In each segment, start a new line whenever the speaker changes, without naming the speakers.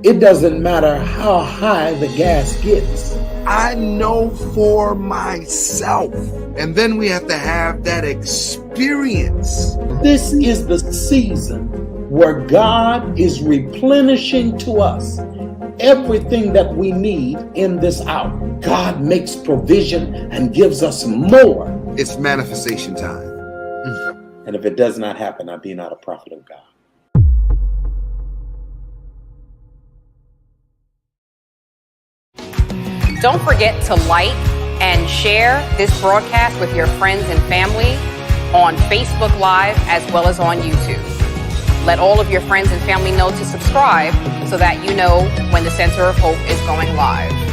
It doesn't matter how high the gas gets.
I know for myself. And then we have to have that experience.
This is the season where God is replenishing to us everything that we need in this hour. God makes provision and gives us more.
It's manifestation time.
And if it does not happen, I be not a prophet of God.
Don't forget to like and share this broadcast with your friends and family on Facebook Live as well as on YouTube. Let all of your friends and family know to subscribe so that you know when the Center of Hope is going live.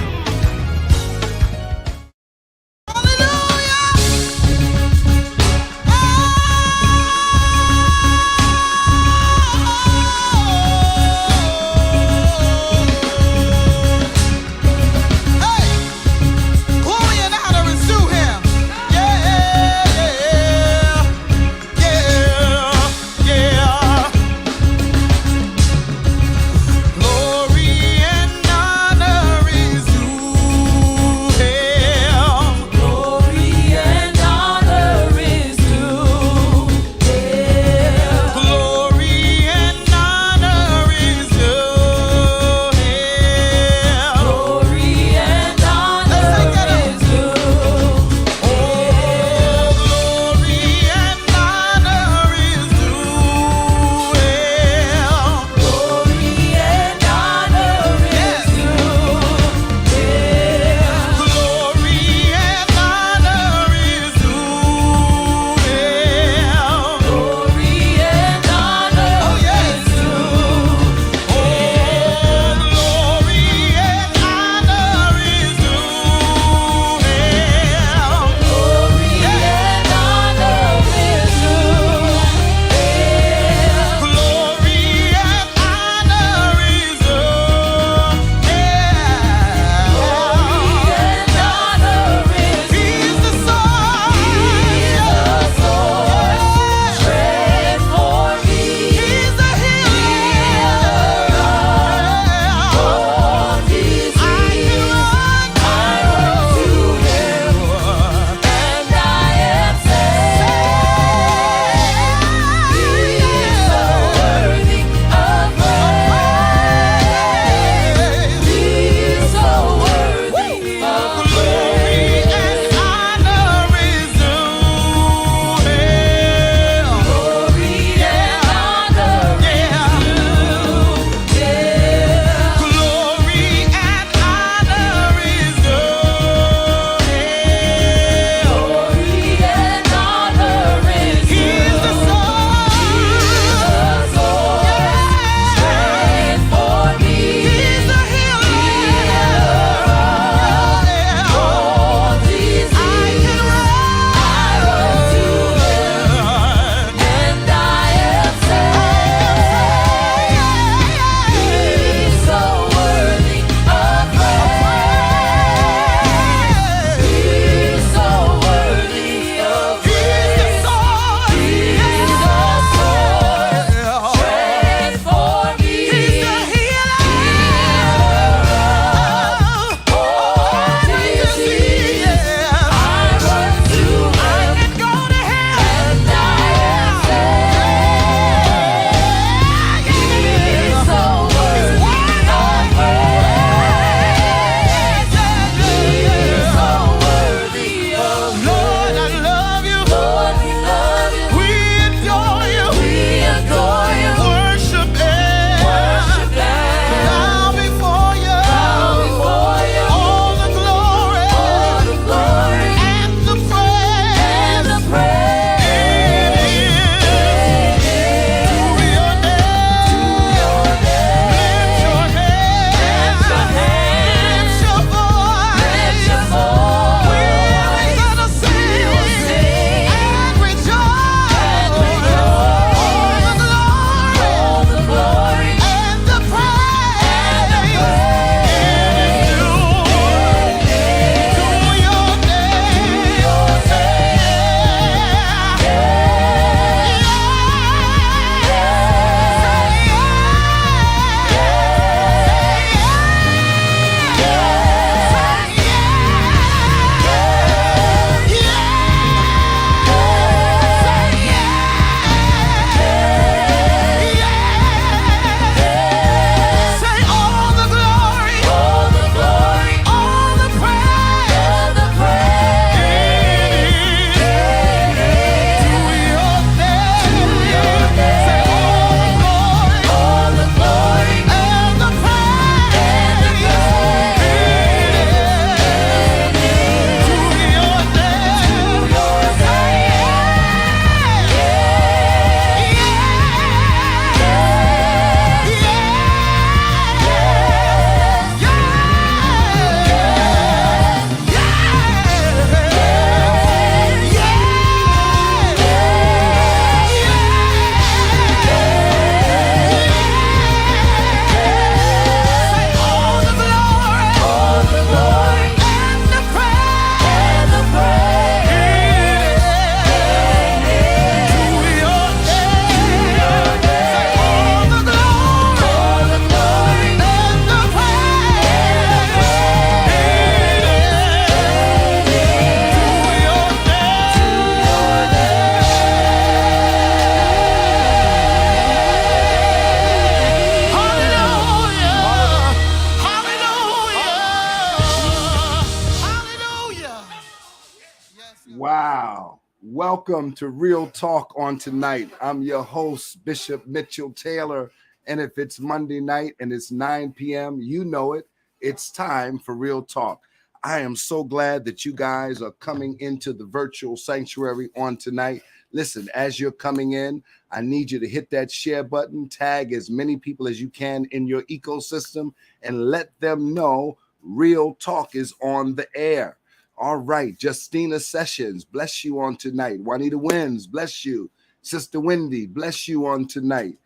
Wow. Welcome to Real Talk on tonight. I'm your host, Bishop Mitchell Taylor. And if it's Monday night and it's 9 p.m., you know it. It's time for Real Talk. I am so glad that you guys are coming into the virtual sanctuary on tonight. Listen, as you're coming in, I need you to hit that share button, tag as many people as you can in your ecosystem, and let them know Real Talk is on the air. All right, Justina Sessions, bless you on tonight. Juanita Wins, bless you. Sister Wendy, bless you on tonight.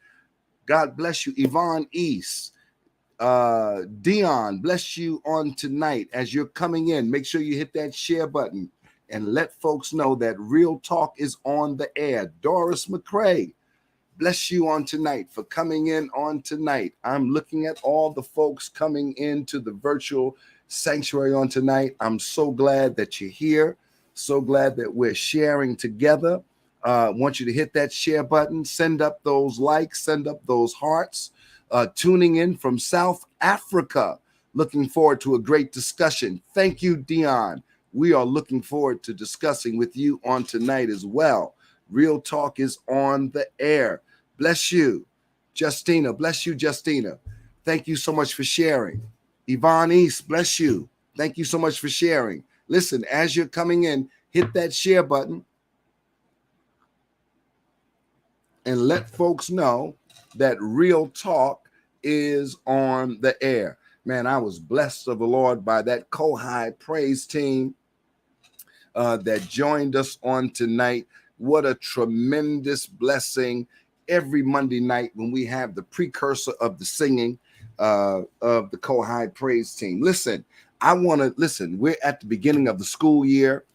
God bless you. Yvonne East, Dion, bless you on tonight. As you're coming in, make sure you hit that share button and let folks know that Real Talk is on the air. Doris McCrae, bless you on tonight for coming in on tonight. I'm looking at all the folks coming into the virtual sanctuary on tonight. I'm so glad that you're here. So glad that we're sharing together. Want you to hit that share button, send up those likes, send up those hearts. Tuning in from South Africa. Looking forward to a great discussion. Thank you, Dion. We are looking forward to discussing with you on tonight as well. Real Talk is on the air. Bless you, Justina. Bless you, Justina. Thank you so much for sharing. Yvonne East, bless you. Thank you so much for sharing. Listen, as you're coming in, hit that share button and let folks know that Real Talk is on the air. Man, I was blessed of the Lord by that Kohai praise team that joined us on tonight. What a tremendous blessing every Monday night when we have the precursor of the singing of the Kohai praise team. Listen, we're at the beginning of the school year.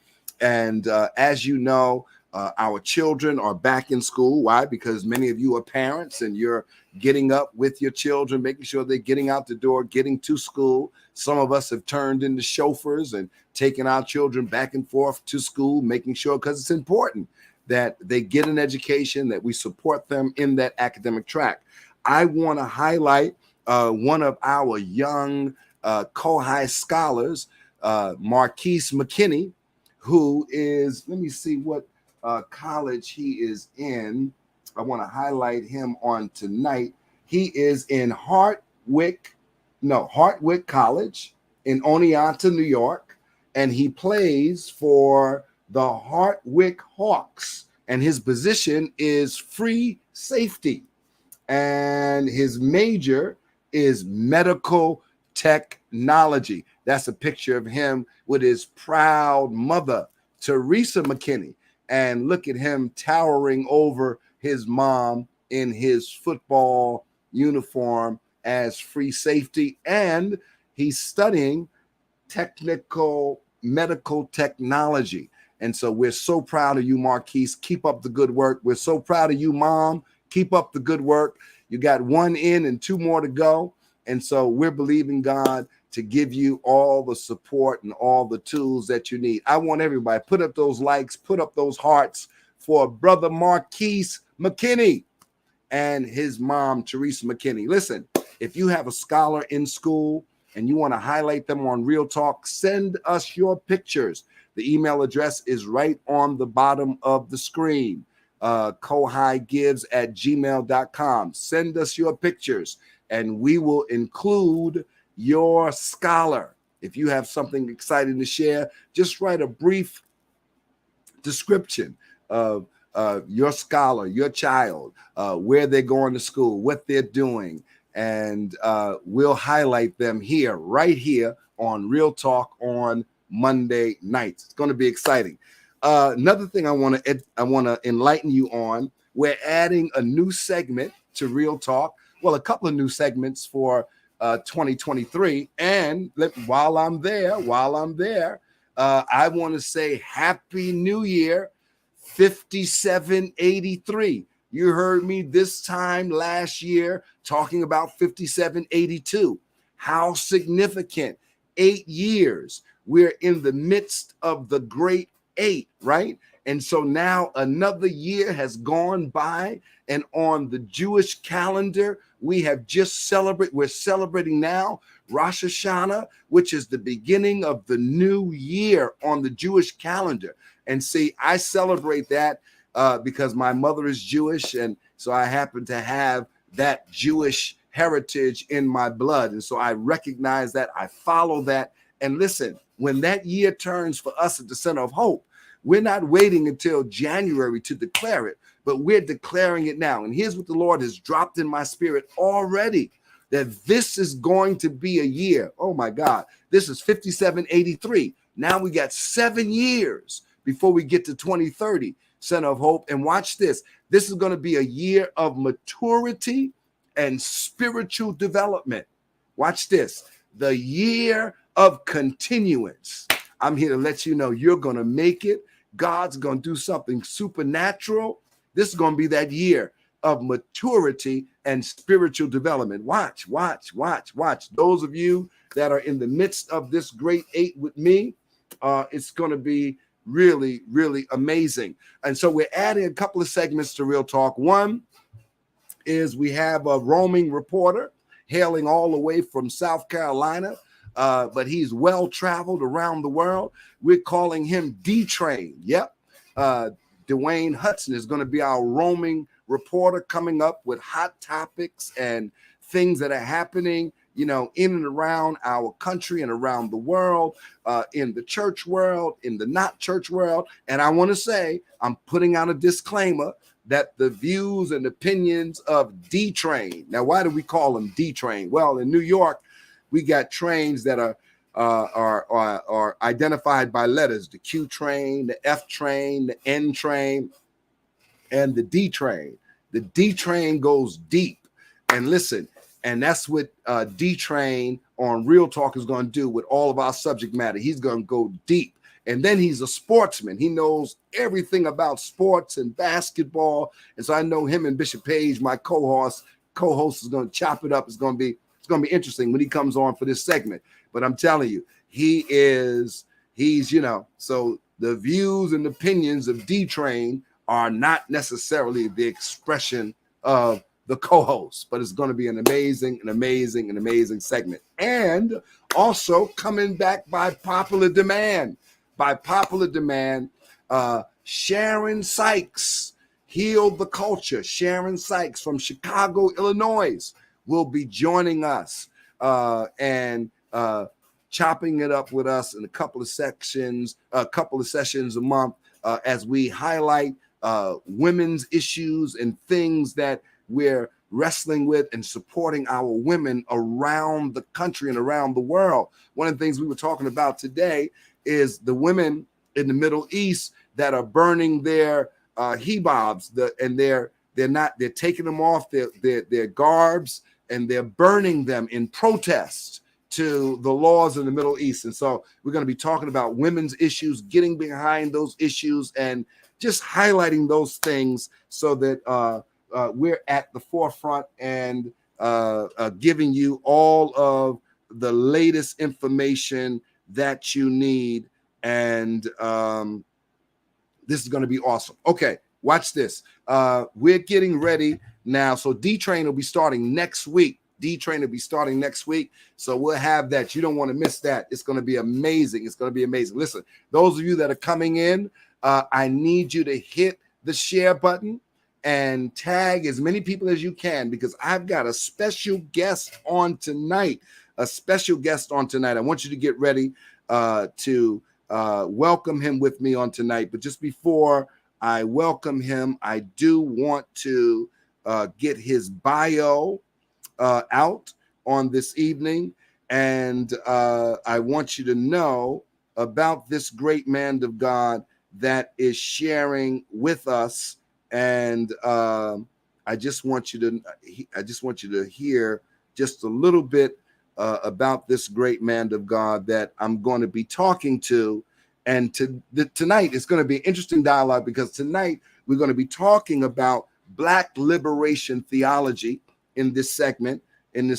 And as you know, our children are back in school. Why? Because many of you are parents and you're getting up with your children, making sure they're getting out the door, getting to school. Some of us have turned into chauffeurs and taken our children back and forth to school, making sure, because it's important that they get an education, that we support them in that academic track. I want to highlight one of our young Kohai scholars, Marquise McKinney, who is, let me see what college he is in. I want to highlight him on tonight. He is in Hartwick College in Oneonta, New York, and he plays for the Hartwick Hawks, and his position is free safety, and his major is medical technology. That's a picture of him with his proud mother, Teresa McKinney. And look at him towering over his mom in his football uniform as free safety. And he's studying technical medical technology. And so we're so proud of you, Marquise. Keep up the good work. We're so proud of you, Mom. Keep up the good work. You got one in and two more to go. And so we're believing God to give you all the support and all the tools that you need. I want everybody, put up those likes, put up those hearts for Brother Marquise McKinney and his mom, Teresa McKinney. Listen, if you have a scholar in school and you want to highlight them on Real Talk, send us your pictures. The email address is right on the bottom of the screen, kohaigives@gmail.com. Send us your pictures and we will include your scholar. If you have something exciting to share, just write a brief description of your scholar, your child, where they're going to school, what they're doing, and we'll highlight them here, right here on Real Talk on Monday nights. It's going to be exciting. Another thing I want to enlighten you on, we're adding a new segment to Real Talk. Well, a couple of new segments for 2023. And while I'm there, I want to say Happy New Year, 5783. You heard me this time last year talking about 5782. How significant. 8 years. We're in the midst of the great 8, right? And so now another year has gone by, and on the Jewish calendar, we have just we're celebrating now Rosh Hashanah, which is the beginning of the new year on the Jewish calendar. And see, I celebrate that because my mother is Jewish, and so I happen to have that Jewish heritage in my blood. And so I recognize that, I follow that. And listen, when that year turns for us at the Center of Hope, we're not waiting until January to declare it, but we're declaring it now. And here's what the Lord has dropped in my spirit already, that this is going to be a year. Oh my God, this is 5783. Now we got 7 years before we get to 2030, Center of Hope. And watch this. This is going to be a year of maturity and spiritual development. Watch this. The year of continuance. I'm here to let you know you're going to make it. God's going to do something supernatural. This is going to be that year of maturity and spiritual development. Watch. Those of you that are in the midst of this great 8 with me, it's going to be really, really amazing. And so we're adding a couple of segments to Real Talk. One is we have a roaming reporter hailing all the way from South Carolina, but he's well-traveled around the world. We're calling him D-Train. Yep. Dwayne Hudson is going to be our roaming reporter, coming up with hot topics and things that are happening, you know, in and around our country and around the world, in the church world, in the not church world. And I want to say, I'm putting out a disclaimer that the views and opinions of D-Train. Now, why do we call him D-Train? Well, in New York, we got trains that are identified by letters: the Q train, the F train, the N train, and the D train. The D train goes deep. And listen, and that's what D train on Real Talk is going to do with all of our subject matter. He's going to go deep. And then he's a sportsman. He knows everything about sports and basketball. And so I know him and Bishop Page, my co-host is going to chop it up. It's going to be interesting when he comes on for this segment. But I'm telling you, he's, you know, so the views and opinions of D-Train are not necessarily the expression of the co-host, but it's going to be an amazing segment. And also coming back by popular demand, Sharon Sykes, Heal the Culture. Sharon Sykes from Chicago, Illinois, will be joining us and chopping it up with us in a couple of sessions a month as we highlight women's issues and things that we're wrestling with and supporting our women around the country and around the world. One of the things we were talking about today is the women in the Middle East that are burning their hijabs, they're taking them off their garbs, and they're burning them in protest to the laws in the Middle East. And so we're going to be talking about women's issues, getting behind those issues, and just highlighting those things so that we're at the forefront and giving you all of the latest information that you need. And this is going to be awesome. Okay, watch this. We're getting ready now. So D-Train will be starting next week. So we'll have that. You don't want to miss that. It's going to be amazing. Listen, those of you that are coming in, I need you to hit the share button and tag as many people as you can, because I've got a special guest on tonight. I want you to get ready to welcome him with me on tonight. But just before I welcome him, I do want to get his bio out on this evening. And I want you to know about this great man of God that is sharing with us. And I just want you to hear just a little bit about this great man of God that I'm going to be talking to. And tonight it's going to be an interesting dialogue, because tonight we're going to be talking about Black liberation theology in this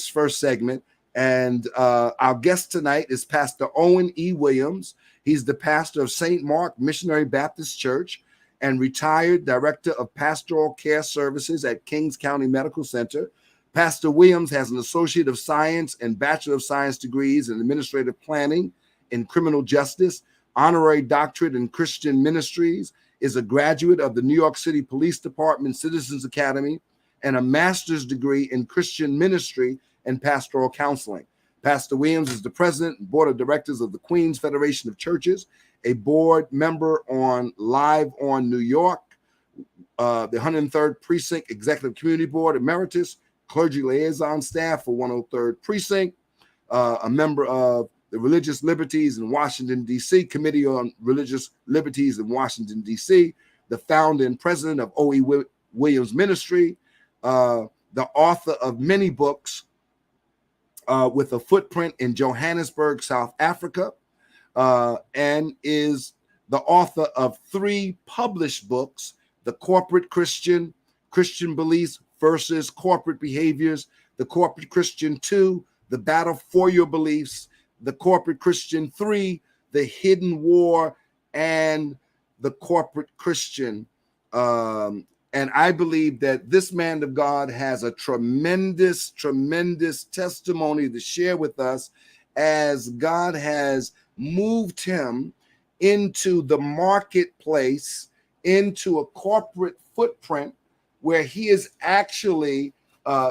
first segment. And our guest tonight is Pastor Owen E. Williams. He's the pastor of St. Mark Missionary Baptist Church. and retired director of pastoral care services at Kings County Medical Center. Pastor Williams has an Associate of Science and Bachelor of Science degrees in Administrative Planning and Criminal Justice, honorary doctorate in Christian Ministries, is a graduate of the New York City Police Department Citizens Academy, and a master's degree in Christian Ministry and Pastoral Counseling. Pastor Williams is the president and board of directors of the Queens Federation of Churches, a board member on Live on New York, the 103rd Precinct Executive Community Board Emeritus, clergy liaison staff for 103rd Precinct, a member of the Religious Liberties in Washington, D.C., Committee on Religious Liberties in Washington, D.C., the founder and president of O.E. Williams Ministry, the author of many books with a footprint in Johannesburg, South Africa, and is the author of 3 published books, The Corporate Christian, Christian Beliefs versus Corporate Behaviors, The Corporate Christian 2, The Battle for Your Beliefs, The Corporate Christian 3, The Hidden War, and The Corporate Christian. And I believe that this man of God has a tremendous, tremendous testimony to share with us as God has moved him into the marketplace, into a corporate footprint where he is actually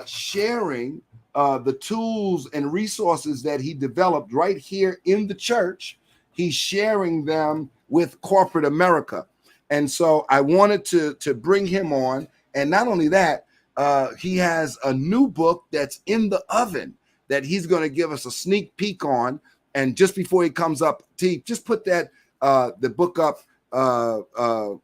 sharing the tools and resources that he developed right here in the church. He's sharing them with corporate America. And so I wanted to bring him on. And not only that, he has a new book that's in the oven that he's going to give us a sneak peek on. And just before he comes up, T, just put that the book up so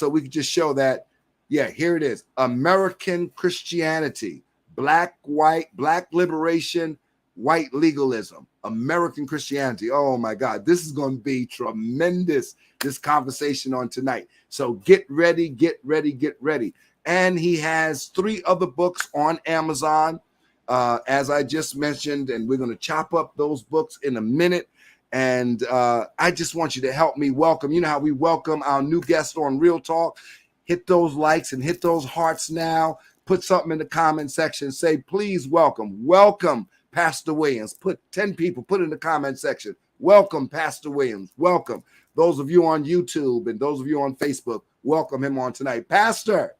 we can just show that. Yeah, here it is. American Christianity, Black liberation, white legalism, American Christianity. Oh my God, this is going to be tremendous, this conversation on tonight. So get ready, get ready, get ready. And he has 3 other books on Amazon, as I just mentioned, and we're going to chop up those books in a minute. And I just want you to help me welcome, you know how we welcome our new guest on Real Talk. Hit those likes and hit those hearts now. Put something in the comment section. Say, please welcome Pastor Williams. Put 10 people, put in the comment section. Welcome, Pastor Williams. Welcome. Those of you on YouTube and those of you on Facebook, welcome him on tonight. Pastor.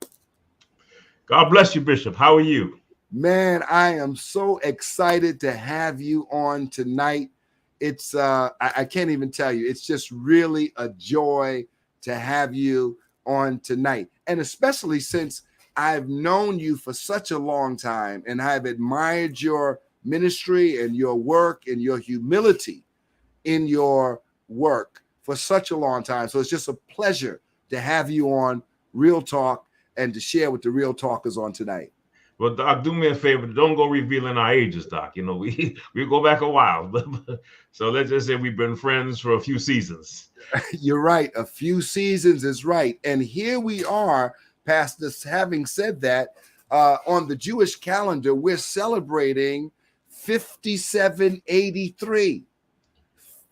God bless you, Bishop. How are you?
Man, I am so excited to have you on tonight. It's I can't even tell you. It's just really a joy to have you on tonight. And especially since I've known you for such a long time and I've admired your ministry and your work and your humility in your work for such a long time. So it's just a pleasure to have you on Real Talk and to share with the Real Talkers on tonight.
Well, Doc, do me a favor. Don't go revealing our ages, Doc. You know, we go back a while. So let's just say we've been friends for a few seasons.
You're right. A few seasons is right. And here we are, Pastor, having said that, on the Jewish calendar, we're celebrating 5783.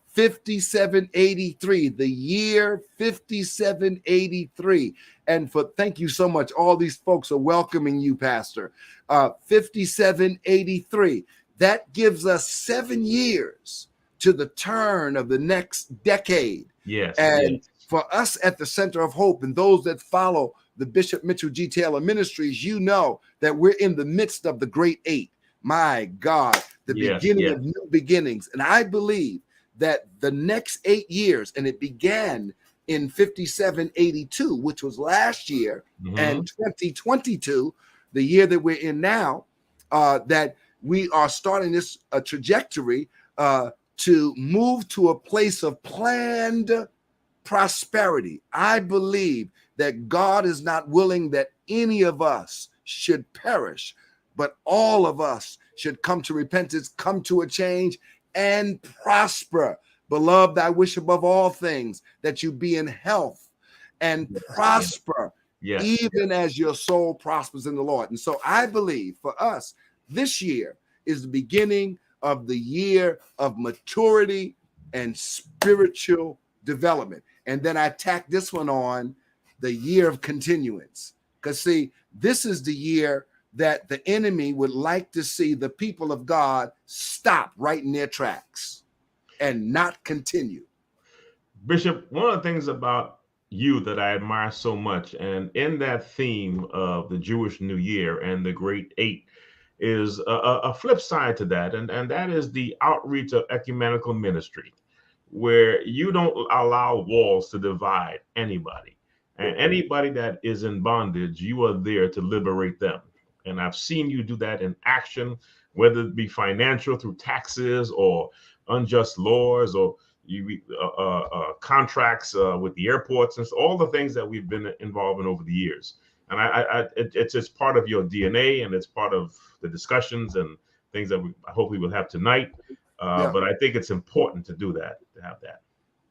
5783, the year 5783. And thank you so much. All these folks are welcoming you, Pastor. 5783. That gives us 7 years to the turn of the next decade.
Yes.
And for us at the Center of Hope and those that follow the Bishop Mitchell G. Taylor Ministries, you know that we're in the midst of the Great 8. My God, the beginning of new beginnings. And I believe that the next 8 years, and it began in 5782, which was last year, and 2022, the year that we're in now, that we are starting this trajectory to move to a place of planned prosperity. I believe that God is not willing that any of us should perish, but all of us should come to repentance, come to a change, and prosper. Beloved, I wish above all things that you be in health and prosper, even as your soul prospers in the Lord. And so I believe for us, this year is the beginning of the year of maturity and spiritual development. And then I tack this one on the year of continuance. Because see, this is the year that the enemy would like to see the people of God stop right in their tracks and not continue.
Bishop, one of the things about you that I admire so much, and in that theme of the Jewish New Year and the Great Eight, is a flip side to that, and that is the outreach of ecumenical ministry, where you don't allow walls to divide anybody. And anybody that is in bondage, you are there to liberate them. And I've seen you do that in action, whether it be financial through taxes or unjust laws or contracts with the airports and all the things that we've been involved in over the years. And it's part of your DNA, and it's part of the discussions and things that I hope we will have tonight. But I think it's important to do that, to have that.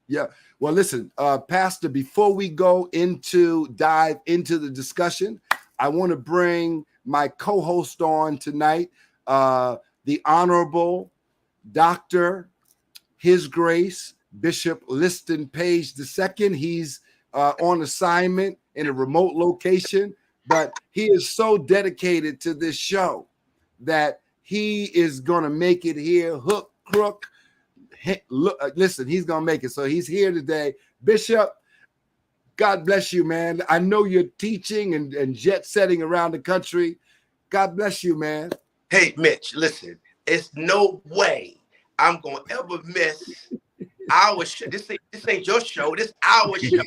Yeah. Well, listen, Pastor, before we go dive into the discussion, I want to bring my co-host on tonight, the Honorable Dr. His Grace Bishop Liston Page II. He's on assignment in a remote location, but he is so dedicated to this show that he is going to make it here, hook, crook. Listen, he's going to make it. So he's here today. Bishop, God bless you, man. I know you're teaching and jet setting around the country. God bless you, man.
Hey, Mitch, listen, it's no way I'm going to ever miss our show. This ain't your show. This our show.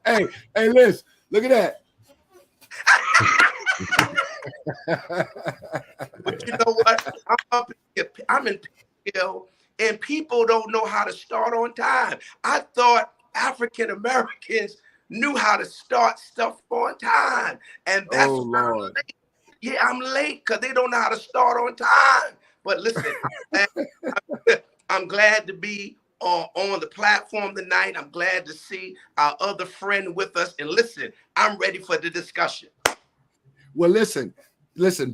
Hey, Liz, look at that.
But you know what? I'm in Hill, and people don't know how to start on time. I thought African Americans knew how to start stuff on time, and that's why I'm late. Yeah, I'm late because they don't know how to start on time. But listen, I'm glad to be on the platform tonight. I'm glad to see our other friend with us. And listen, I'm ready for the discussion.
Well, listen,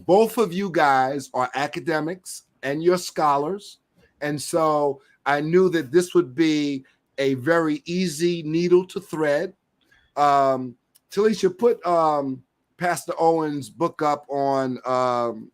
both of you guys are academics and you're scholars. And so I knew that this would be a very easy needle to thread. Talisha, put Pastor Owen's book up on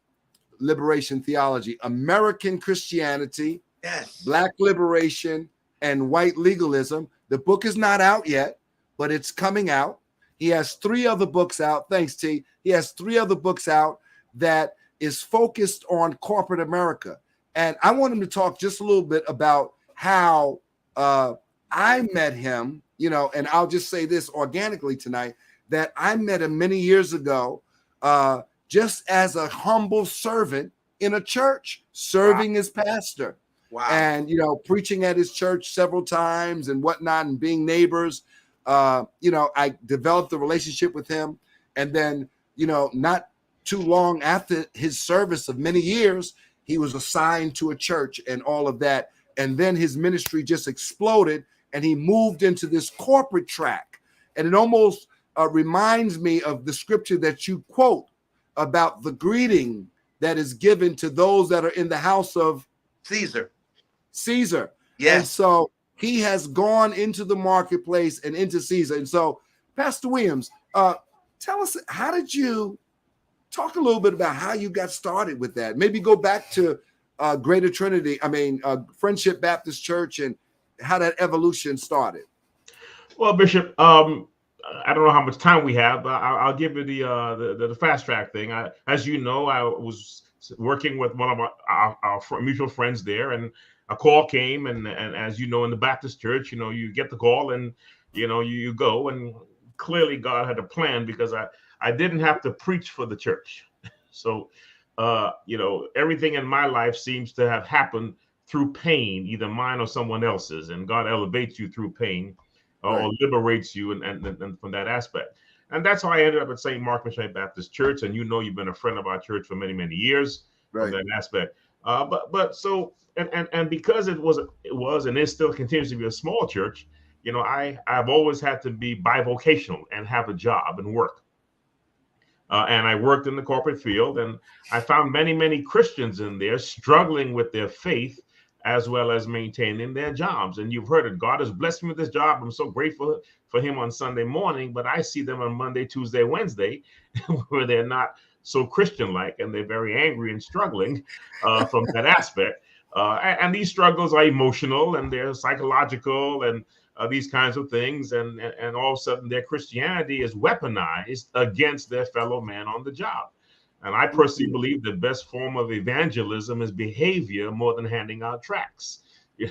liberation theology, American Christianity,
yes,
Black liberation, and white legalism. The book is not out yet, but it's coming out. He has 3 other books out. Thanks, T. He has 3 other books out that is focused on corporate America. And I want him to talk just a little bit about how I met him, and I'll just say this organically tonight, that I met him many years ago just as a humble servant in a church, serving as pastor.
Wow.
And, preaching at his church several times and whatnot and being neighbors. I developed a relationship with him. And then, not too long after his service of many years, he was assigned to a church and all of that. And then his ministry just exploded and he moved into this corporate track. And it almost reminds me of the scripture that you quote about the greeting that is given to those that are in the house of
Caesar.
Yes. And so he has gone into the marketplace and into Caesar. And so, Pastor Williams, tell us, how did you talk a little bit about how you got started with that? Maybe go back to Greater Trinity, Friendship Baptist Church, and how that evolution started.
Well, Bishop, I don't know how much time we have, but I'll give you the fast track thing. As you know, I was working with one of our mutual friends there, and a call came, and as you know, in the Baptist church, you get the call and you go, and clearly God had a plan because I didn't have to preach for the church. So everything in my life seems to have happened through pain, either mine or someone else's, and God elevates you through pain or liberates you and from that aspect. And that's how I ended up at St. Mark Missionary Baptist Church. And you've been a friend of our church for many, many years from that aspect. But because it was and it still continues to be a small church, I've always had to be bivocational and have a job and work. And I worked in the corporate field, and I found many, many Christians in there struggling with their faith as well as maintaining their jobs. And you've heard it. God has blessed me with this job. I'm so grateful for him on Sunday morning, but I see them on Monday, Tuesday, Wednesday, where they're not so Christian-like, and they're very angry and struggling from that aspect. And these struggles are emotional and they're psychological and these kinds of things. And all of a sudden their Christianity is weaponized against their fellow man on the job. And I personally believe the best form of evangelism is behavior more than handing out tracts,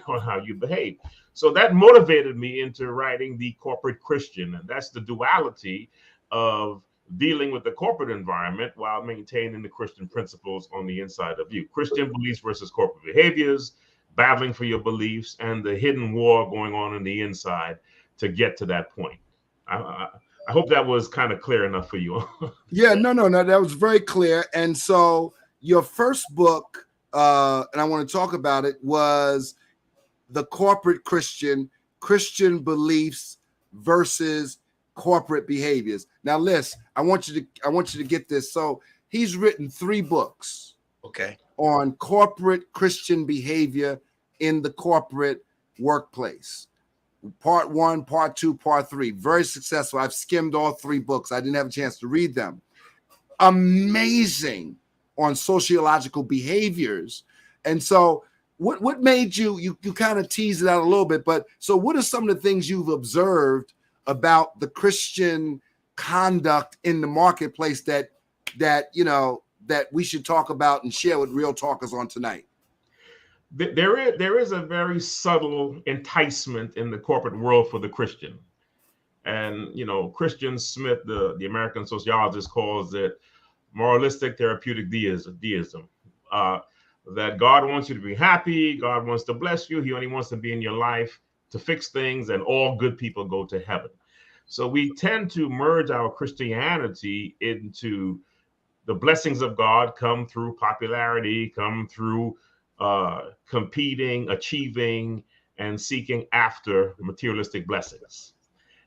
how you behave. So that motivated me into writing The Corporate Christian. And that's the duality of dealing with the corporate environment while maintaining the Christian principles on the inside of you. Christian beliefs versus corporate behaviors, battling for your beliefs, and the hidden war going on in the inside to get to that point. I hope that was kind of clear enough for you.
Yeah, no, that was very clear. And so your first book, and I want to talk about it, was The Corporate Christian, Christian Beliefs versus Corporate Behaviors. Now, Liz, I want you to get this. So he's written 3 books,
okay,
on corporate Christian behavior in the corporate workplace. Part 1, part 2, part 3, very successful. I've skimmed all 3 books. I didn't have a chance to read them. Amazing on sociological behaviors. And so what made you kind of tease it out a little bit, but so what are some of the things you've observed about the Christian conduct in the marketplace that we should talk about and share with Real Talkers on tonight?
There is a very subtle enticement in the corporate world for the Christian. And, Christian Smith, the American sociologist, calls it moralistic therapeutic deism. That God wants you to be happy. God wants to bless you. He only wants to be in your life to fix things, and all good people go to heaven. So we tend to merge our Christianity into the blessings of God come through popularity, come through competing, achieving, and seeking after materialistic blessings.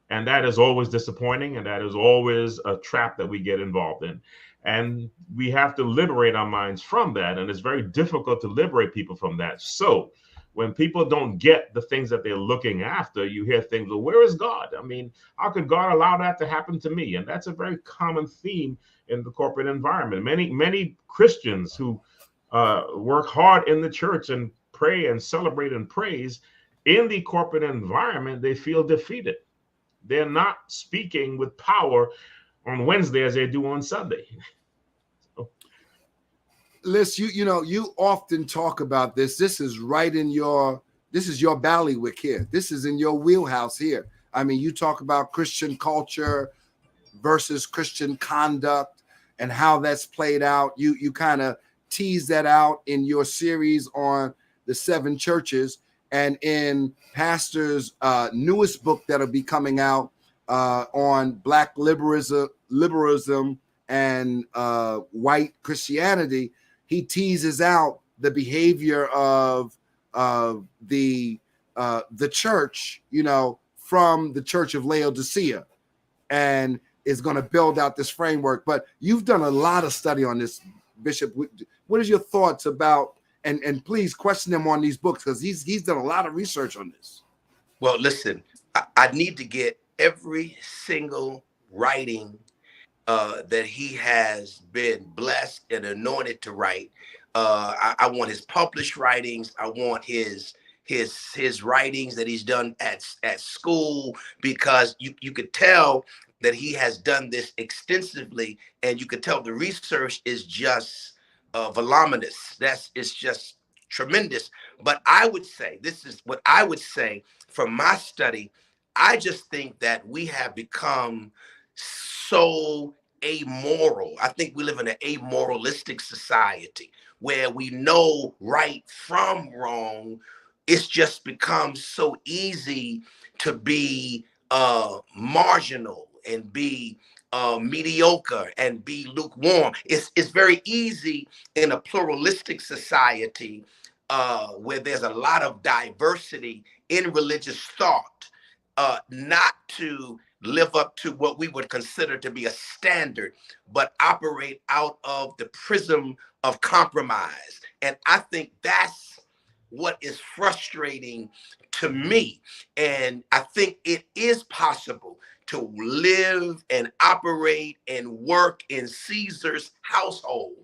And that is always disappointing, and that is always a trap that we get involved in. And we have to liberate our minds from that, and it's very difficult to liberate people from that. So when people don't get the things that they're looking after, you hear things, well, where is God? I mean, how could God allow that to happen to me? And that's a very common theme in the corporate environment. Many Christians who work hard in the church and pray and celebrate and praise, in the corporate environment, they feel defeated. They're not speaking with power on Wednesday as they do on Sunday.
Liz, you often talk about this. This is right in your ballywick here. This is in your wheelhouse here. I mean, you talk about Christian culture versus Christian conduct and how that's played out. You kind of tease that out in your series on the 7 churches, and in Pastor's newest book that'll be coming out on Black liberalism and white Christianity. He teases out the behavior of the church, from the Church of Laodicea, and is going to build out this framework. But you've done a lot of study on this, Bishop. What is your thoughts about? And please question him on these books, because he's done a lot of research on this.
Well, listen, I need to get every single writing that he has been blessed and anointed to write. I want his published writings. I want his writings that he's done at school, because you could tell that he has done this extensively, and you could tell the research is just voluminous. It's just tremendous. But I would say, this is what I would say from my study, I just think that we have become so amoral. I think we live in an amoralistic society where we know right from wrong. It's just become so easy to be marginal and be mediocre and be lukewarm. It's very easy in a pluralistic society where there's a lot of diversity in religious thought, not to live up to what we would consider to be a standard, but operate out of the prism of compromise. And I think that's what is frustrating to me. And I think it is possible to live and operate and work in Caesar's household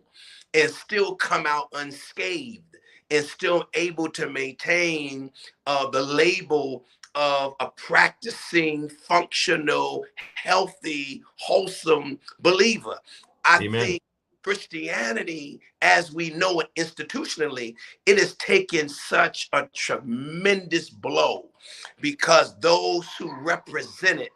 and still come out unscathed and still able to maintain the label of a practicing, functional, healthy, wholesome believer. I
Amen.
think Christianity, as we know it institutionally, it has taken such a tremendous blow because those who represent it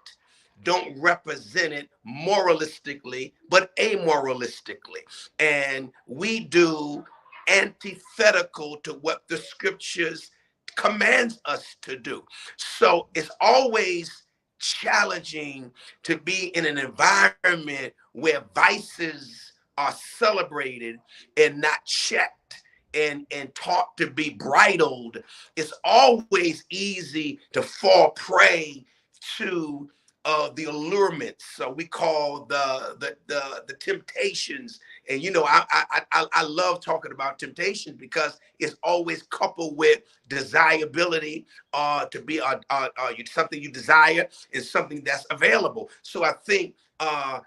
don't represent it moralistically, but amoralistically. And we do antithetical to what the scriptures commands us to do. So it's always challenging to be in an environment where vices are celebrated and not checked and taught to be bridled. It's always easy to fall prey to the allurements. So we call the temptations. And you know, I love talking about temptations because it's always coupled with desirability, to be something you desire is something that's available. So I think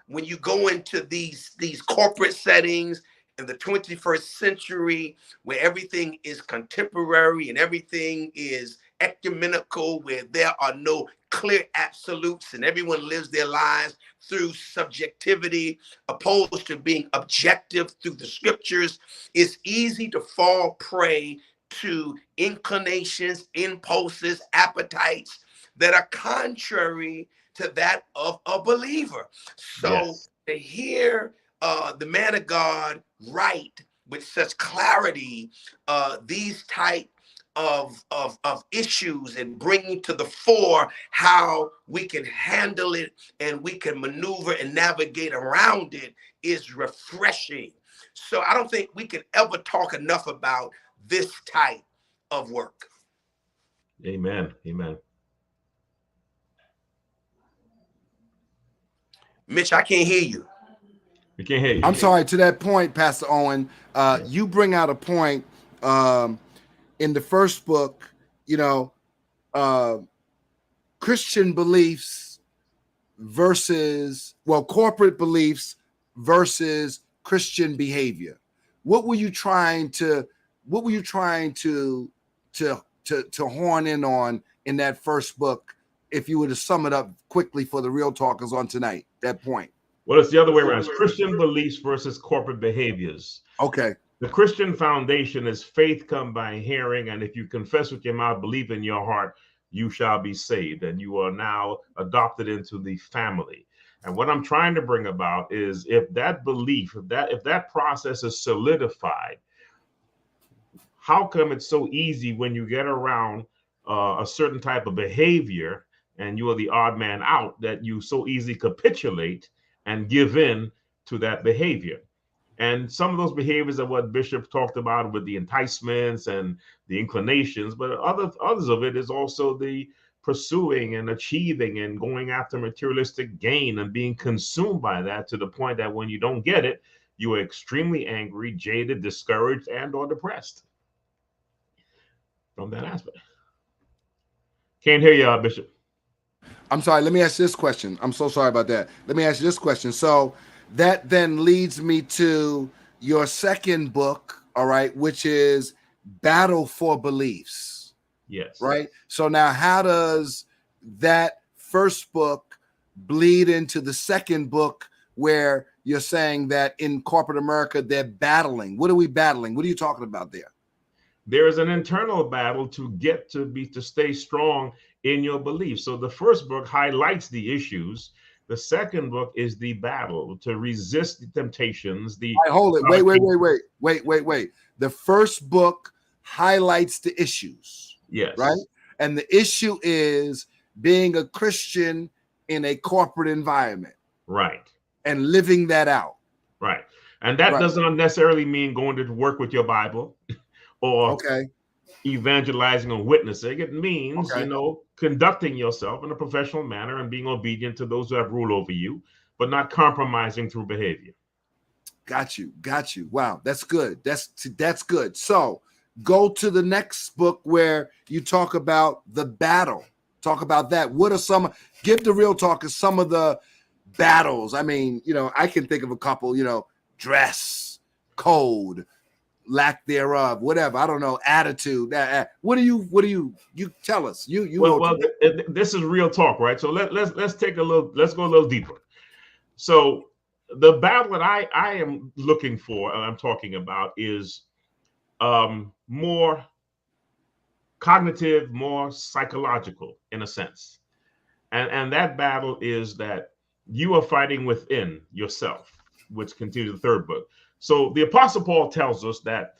when you go into these corporate settings in the 21st century, where everything is contemporary and everything is ecumenical, where there are no clear absolutes and everyone lives their lives through subjectivity opposed to being objective through the scriptures, it's easy to fall prey to inclinations, impulses, appetites that are contrary to that of a believer. So
Yes.
to hear the man of God write with such clarity these type of issues and bringing to the fore how we can handle it and we can maneuver and navigate around it is refreshing. So I don't think we can ever talk enough about this type of work.
Amen. Amen.
Mitch, I can't hear you.
We can't hear you.
I'm sorry. To that point, Pastor Owen, you bring out a point in the first book, you know, Christian beliefs versus, well, corporate beliefs versus Christian behavior. What were you trying to horn in on in that first book, if you were to sum it up quickly for the real talkers on tonight, that point?
Well, it's the other way around. It's Christian beliefs versus corporate behaviors.
Okay.
The Christian foundation is faith come by hearing, and if you confess with your mouth, believe in your heart, you shall be saved, and you are now adopted into the family. And what I'm trying to bring about is if that belief, if that process is solidified, how come it's so easy when you get around a certain type of behavior and you are the odd man out that you so easily capitulate and give in to that behavior? And some of those behaviors are what Bishop talked about with the enticements and the inclinations, but others of it is also the pursuing and achieving and going after materialistic gain and being consumed by that to the point that when you don't get it, you are extremely angry, jaded, discouraged, and or depressed from that aspect. Can't hear you, Bishop.
I'm sorry. Let me ask this question. I'm so sorry about that. Let me ask you this question. So that then leads me to your second book, all right, which is Battle for Beliefs.
Yes.
Right. So now how does that first book bleed into the second book where you're saying that in corporate America, they're battling? What are we battling? What are you talking about there?
There is an internal battle to get to stay strong in your beliefs. So the first book highlights the issues. The second book is the battle to resist the temptations.
Hold it. Wait. The first book highlights the issues.
Yes.
Right. And the issue is being a Christian in a corporate environment.
Right.
And living that out.
Right. And that doesn't necessarily mean going to work with your Bible or evangelizing or witnessing. It means, conducting yourself in a professional manner and being obedient to those who have rule over you, but not compromising through behavior.
Got you. Wow, that's good. That's good. So go to the next book where you talk about the battle. Talk about that. What are some, give the real talk of some of the battles. I mean, I can think of a couple, dress, code, lack thereof, whatever. I don't know, attitude. What do you tell us?
This is real talk, right? So let's go a little deeper. So the battle that I am looking for and I'm talking about is more cognitive, more psychological in a sense. And that battle is that you are fighting within yourself, which continues the third book. So the Apostle Paul tells us that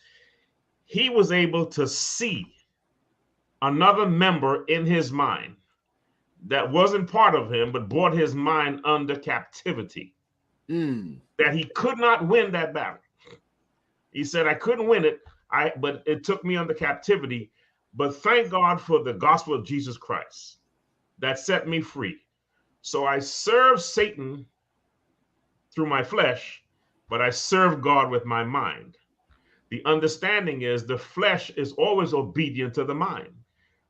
he was able to see another member in his mind that wasn't part of him, but brought his mind under captivity. That he could not win that battle. He said, I couldn't win it, but it took me under captivity. But thank God for the gospel of Jesus Christ that set me free. So I serve Satan through my flesh, but I serve God with my mind. The understanding is the flesh is always obedient to the mind.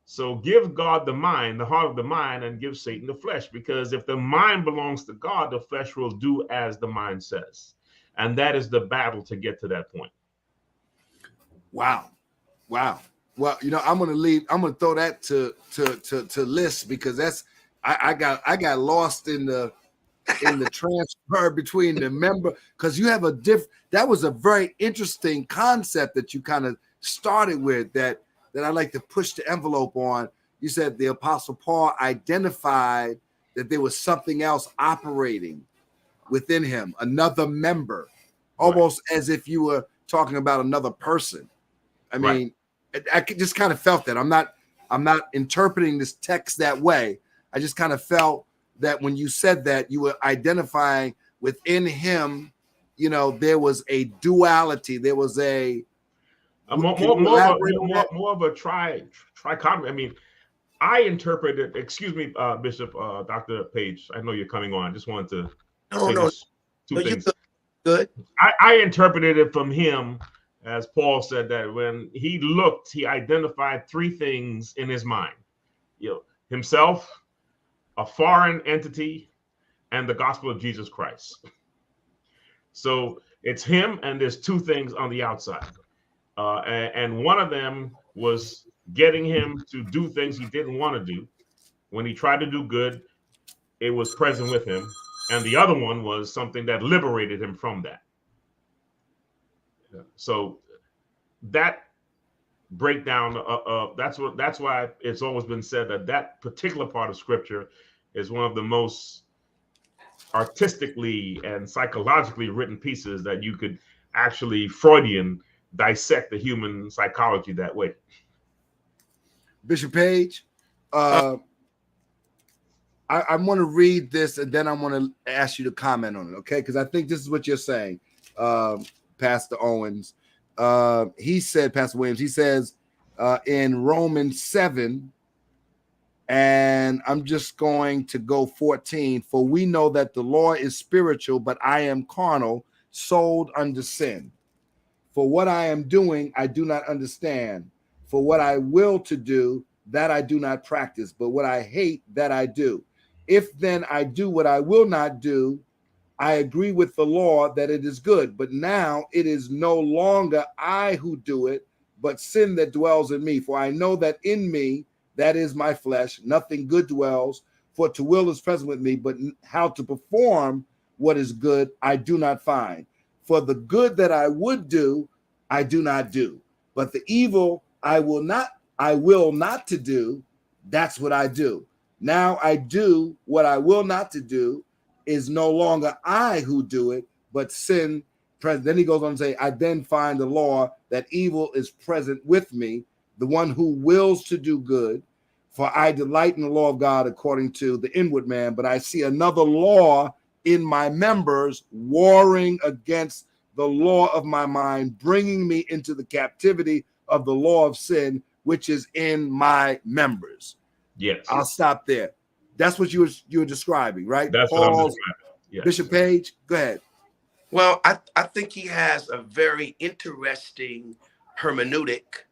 So give God the mind, the heart of the mind, and give Satan the flesh. Because if the mind belongs to God, the flesh will do as the mind says. And that is the battle to get to that point.
Wow. Well, I'm gonna throw that to List, because that's I got lost in the transfer between the member, because you have that was a very interesting concept that you kind of started with that I like to push the envelope on. You said the Apostle Paul identified that there was something else operating within him, another member, almost as if you were talking about another person. I mean, I just kind of felt that. I'm not interpreting this text that way. I just kind of felt that when you said that, you were identifying within him, there was a duality. There was
more of a trichotomy. I mean, I interpreted, excuse me, Bishop, Dr. Page, I know you're coming on. I just wanted to say two things.
Good.
I interpreted it from him, as Paul said, that when he looked, he identified three things in his mind. Himself, a foreign entity, and the gospel of Jesus Christ. So it's him, and there's two things on the outside. And one of them was getting him to do things he didn't want to do. When he tried to do good, it was present with him. And the other one was something that liberated him from that. So that breakdown, that's why it's always been said that particular part of scripture is one of the most artistically and psychologically written pieces that you could actually Freudian dissect the human psychology that way.
Bishop Page, I want to read this and then I want to ask you to comment on it, okay? Because I think this is what you're saying, Pastor Owens. He said, Pastor Williams, he says in Romans 7, and I'm just going to go 14, for we know that the law is spiritual, but I am carnal, sold under sin. For what I am doing, I do not understand. For what I will to do, that I do not practice, but what I hate, that I do. If then I do what I will not do, I agree with the law that it is good. But now it is no longer I who do it, but sin that dwells in me. For I know that in me, that is my flesh, nothing good dwells. For to will is present with me, but how to perform what is good, I do not find. For the good that I would do, I do not do. But the evil I will not to do, that's what I do. Now I do what I will not to do, is no longer I who do it, but sin present. Then he goes on to say, I then find the law that evil is present with me, the one who wills to do good. For I delight in the law of God according to the inward man, but I see another law in my members, warring against the law of my mind, bringing me into the captivity of the law of sin, which is in my members.
Yes.
I'll stop there. That's what you were describing, right?
That's what I'm describing. Yes.
Bishop Page, go ahead.
Well, I think he has a very interesting hermeneutic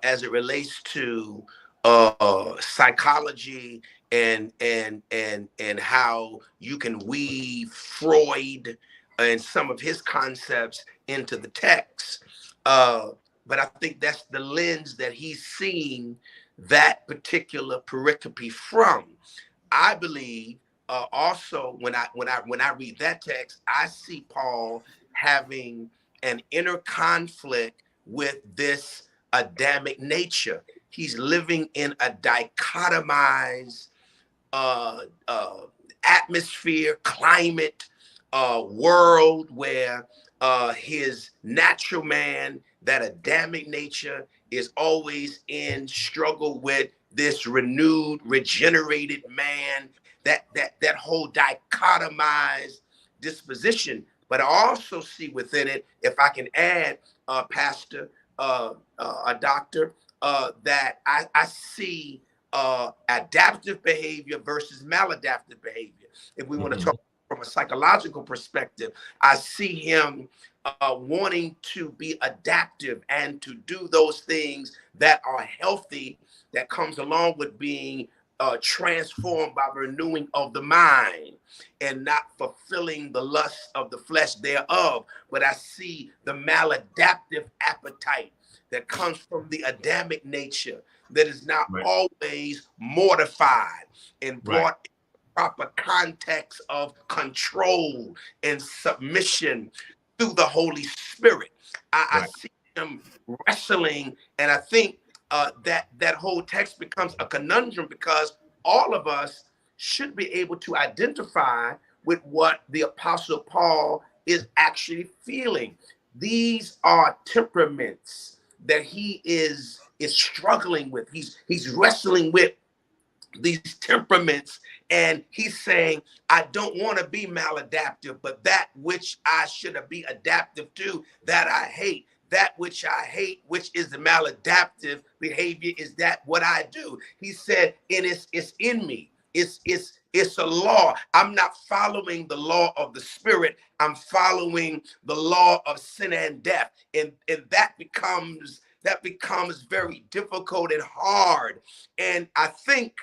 as it relates to psychology and how you can weave Freud and some of his concepts into the text. But I think that's the lens that he's seeing that particular pericope from. I believe also when I read that text, I see Paul having an inner conflict with this Adamic nature. He's living in a dichotomized atmosphere, climate, world where his natural man, that Adamic nature, is always in struggle with this renewed, regenerated man, that whole dichotomized disposition. But I also see within it, if I can add, Pastor, a doctor, that I see adaptive behavior versus maladaptive behavior. If we want to talk from a psychological perspective, I see him wanting to be adaptive and to do those things that are healthy, that comes along with being transformed by renewing of the mind and not fulfilling the lust of the flesh thereof. But I see the maladaptive appetite that comes from the Adamic nature that is not always mortified and brought in proper context of control and submission through the Holy Spirit. I see him wrestling, and I think that whole text becomes a conundrum because all of us should be able to identify with what the Apostle Paul is actually feeling. These are temperaments that he is struggling with. He's wrestling with these temperaments, and he's saying, I don't want to be maladaptive, but that which I should be adaptive to, that I hate. That which I hate, which is the maladaptive behavior, is that what I do. He said, it's in me. It's a law. I'm not following the law of the spirit. I'm following the law of sin and death. And that becomes very difficult and hard. And I think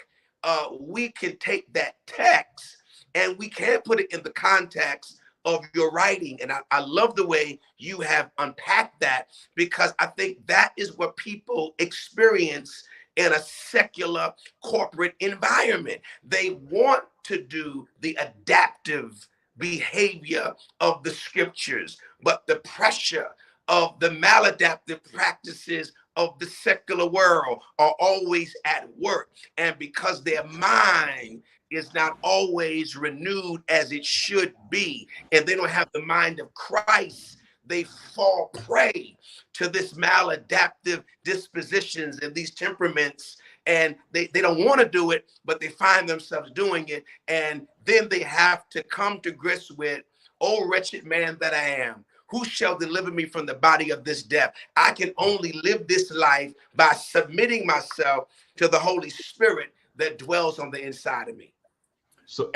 we can take that text and we can put it in the context of your writing. And I love the way you have unpacked that, because I think that is what people experience in a secular corporate environment. They want to do the adaptive behavior of the scriptures, but the pressure of the maladaptive practices of the secular world are always at work. And because their mind is not always renewed as it should be, and they don't have the mind of Christ, they fall prey to this maladaptive dispositions and these temperaments, and they don't want to do it, but they find themselves doing it. And then they have to come to grips with, oh, wretched man that I am, who shall deliver me from the body of this death? I can only live this life by submitting myself to the Holy Spirit that dwells on the inside of me.
So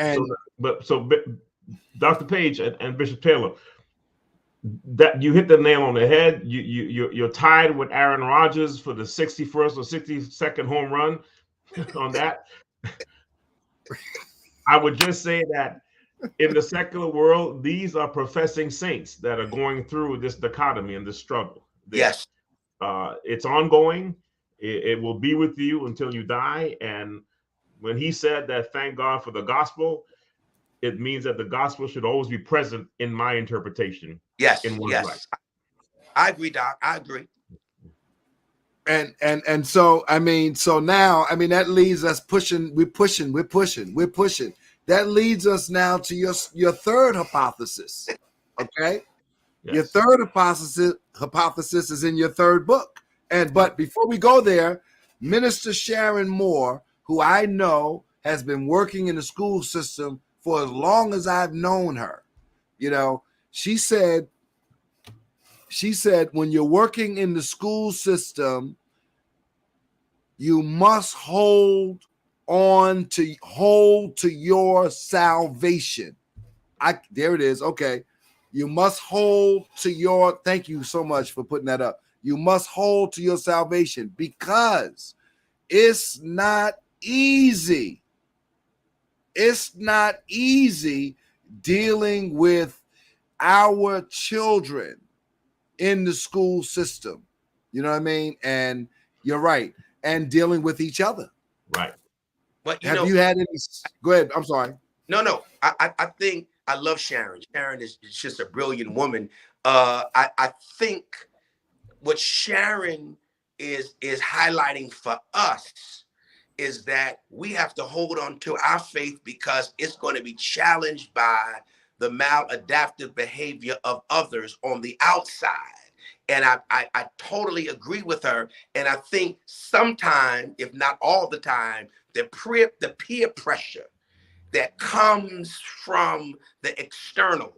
Dr. Page and Bishop Taylor, that you hit the nail on the head. You're tied with Aaron Rodgers for the 61st or 62nd home run on that. I would just say that in the secular world, these are professing saints that are going through this dichotomy and this struggle.
Yes.
It's ongoing. It will be with you until you die. And when he said that, thank God for the gospel, it means that the gospel should always be present in my interpretation.
Yes,
in one's
yes.
life.
I agree, Doc. I agree.
And so, so now, that leads us pushing. That leads us now to your third hypothesis. Okay. Yes. Your third hypothesis is in your third book. But before we go there, Minister Sharon Moore, who I know has been working in the school system for as long as I've known her, she said, when you're working in the school system, you must hold to your salvation. There it is. Okay. You must hold to your, thank you so much for putting that up. You must hold to your salvation because it's not easy. It's not easy dealing with our children in the school system. You know what I mean? And you're right. And dealing with each other.
Right.
But
Have you had any? Go ahead. I'm sorry.
No. I think I love Sharon. Sharon is just a brilliant woman. I think what Sharon is highlighting for us is that we have to hold on to our faith because it's going to be challenged by the maladaptive behavior of others on the outside. And I totally agree with her. And I think sometimes, if not all the time, the peer pressure that comes from the external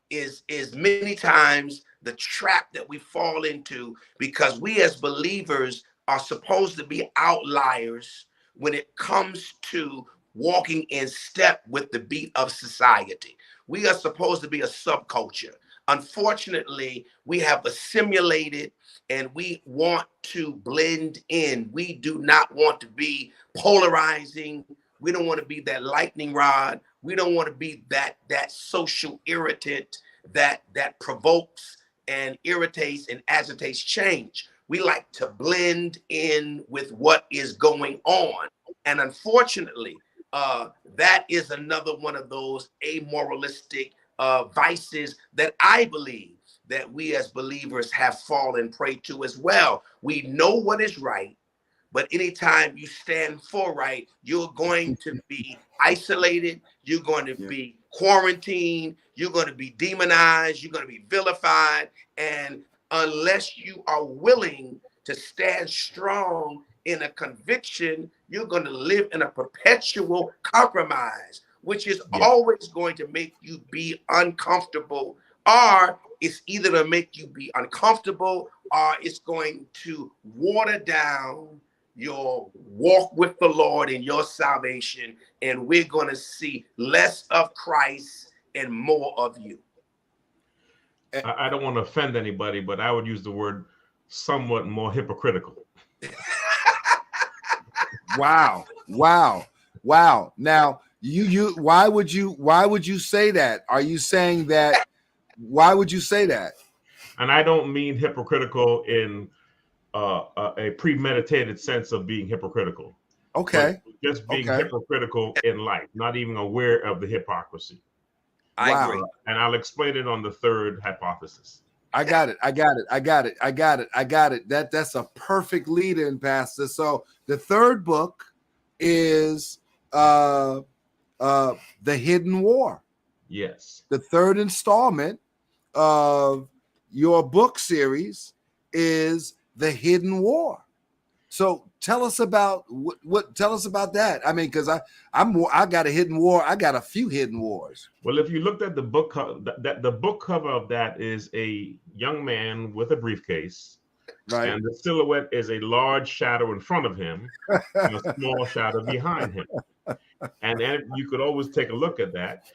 is many times the trap that we fall into, because we as believers are supposed to be outliers when it comes to walking in step with the beat of society. We are supposed to be a subculture. Unfortunately, we have assimilated and we want to blend in. We do not want to be polarizing. We don't want to be that lightning rod. We don't want to be that social irritant that provokes and irritates and agitates change. We like to blend in with what is going on. And unfortunately, that is another one of those amoralistic vices that I believe that we as believers have fallen prey to as well. We know what is right, but anytime you stand for right, you're going to be isolated, you're going to be quarantined, you're going to be demonized, you're going to be vilified. And unless you are willing to stand strong in a conviction, you're going to live in a perpetual compromise, which is always going to make you be uncomfortable, or it's either to make you be uncomfortable or it's going to water down your walk with the Lord and your salvation, and we're going to see less of Christ and more of you.
I don't want to offend anybody, but I would use the word somewhat more hypocritical.
Wow. Now, why would you say that? Are you saying that? Why would you say that?
And I don't mean hypocritical in a premeditated sense of being hypocritical.
Okay.
Just being hypocritical in life, not even aware of the hypocrisy.
I agree.
And I'll explain it on the third hypothesis.
I got it. That's a perfect lead-in, Pastor. So the third book is The Hidden War.
Yes.
The third installment of your book series is The Hidden War. So tell us about tell us about that. I mean, because I got a hidden war. I got a few hidden wars.
Well, if you looked at the book, the book cover of that is a young man with a briefcase,
right?
And the silhouette is a large shadow in front of him and a small shadow behind him. And then you could always take a look at that.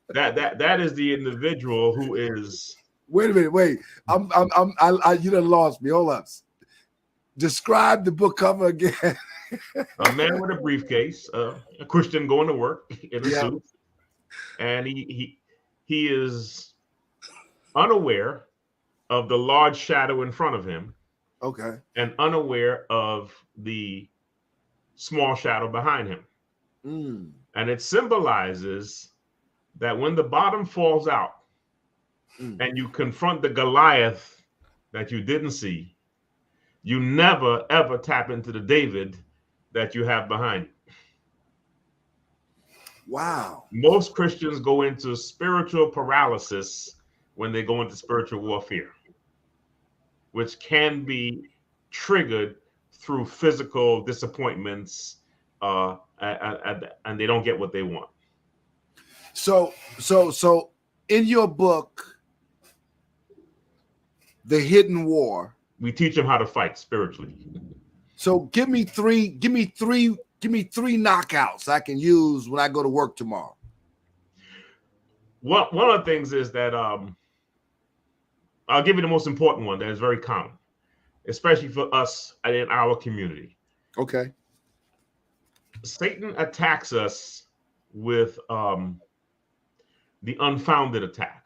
That is the individual who is.
Wait a minute. Wait, you done lost me. Hold up. Describe the book cover again.
A man with a briefcase, a Christian going to work in a suit, and he is unaware of the large shadow in front of him.
Okay.
And unaware of the small shadow behind him.
Mm.
And it symbolizes that when the bottom falls out and you confront the Goliath that you didn't see, you never, ever tap into the David that you have behind you.
Wow.
Most Christians go into spiritual paralysis when they go into spiritual warfare, which can be triggered through physical disappointments, and they don't get what they want.
So in your book, The Hidden War,
we teach them how to fight spiritually.
So give me three knockouts I can use when I go to work tomorrow.
One of the things is that I'll give you the most important one that is very common, especially for us in our community.
Okay.
Satan attacks us with the unfounded attack,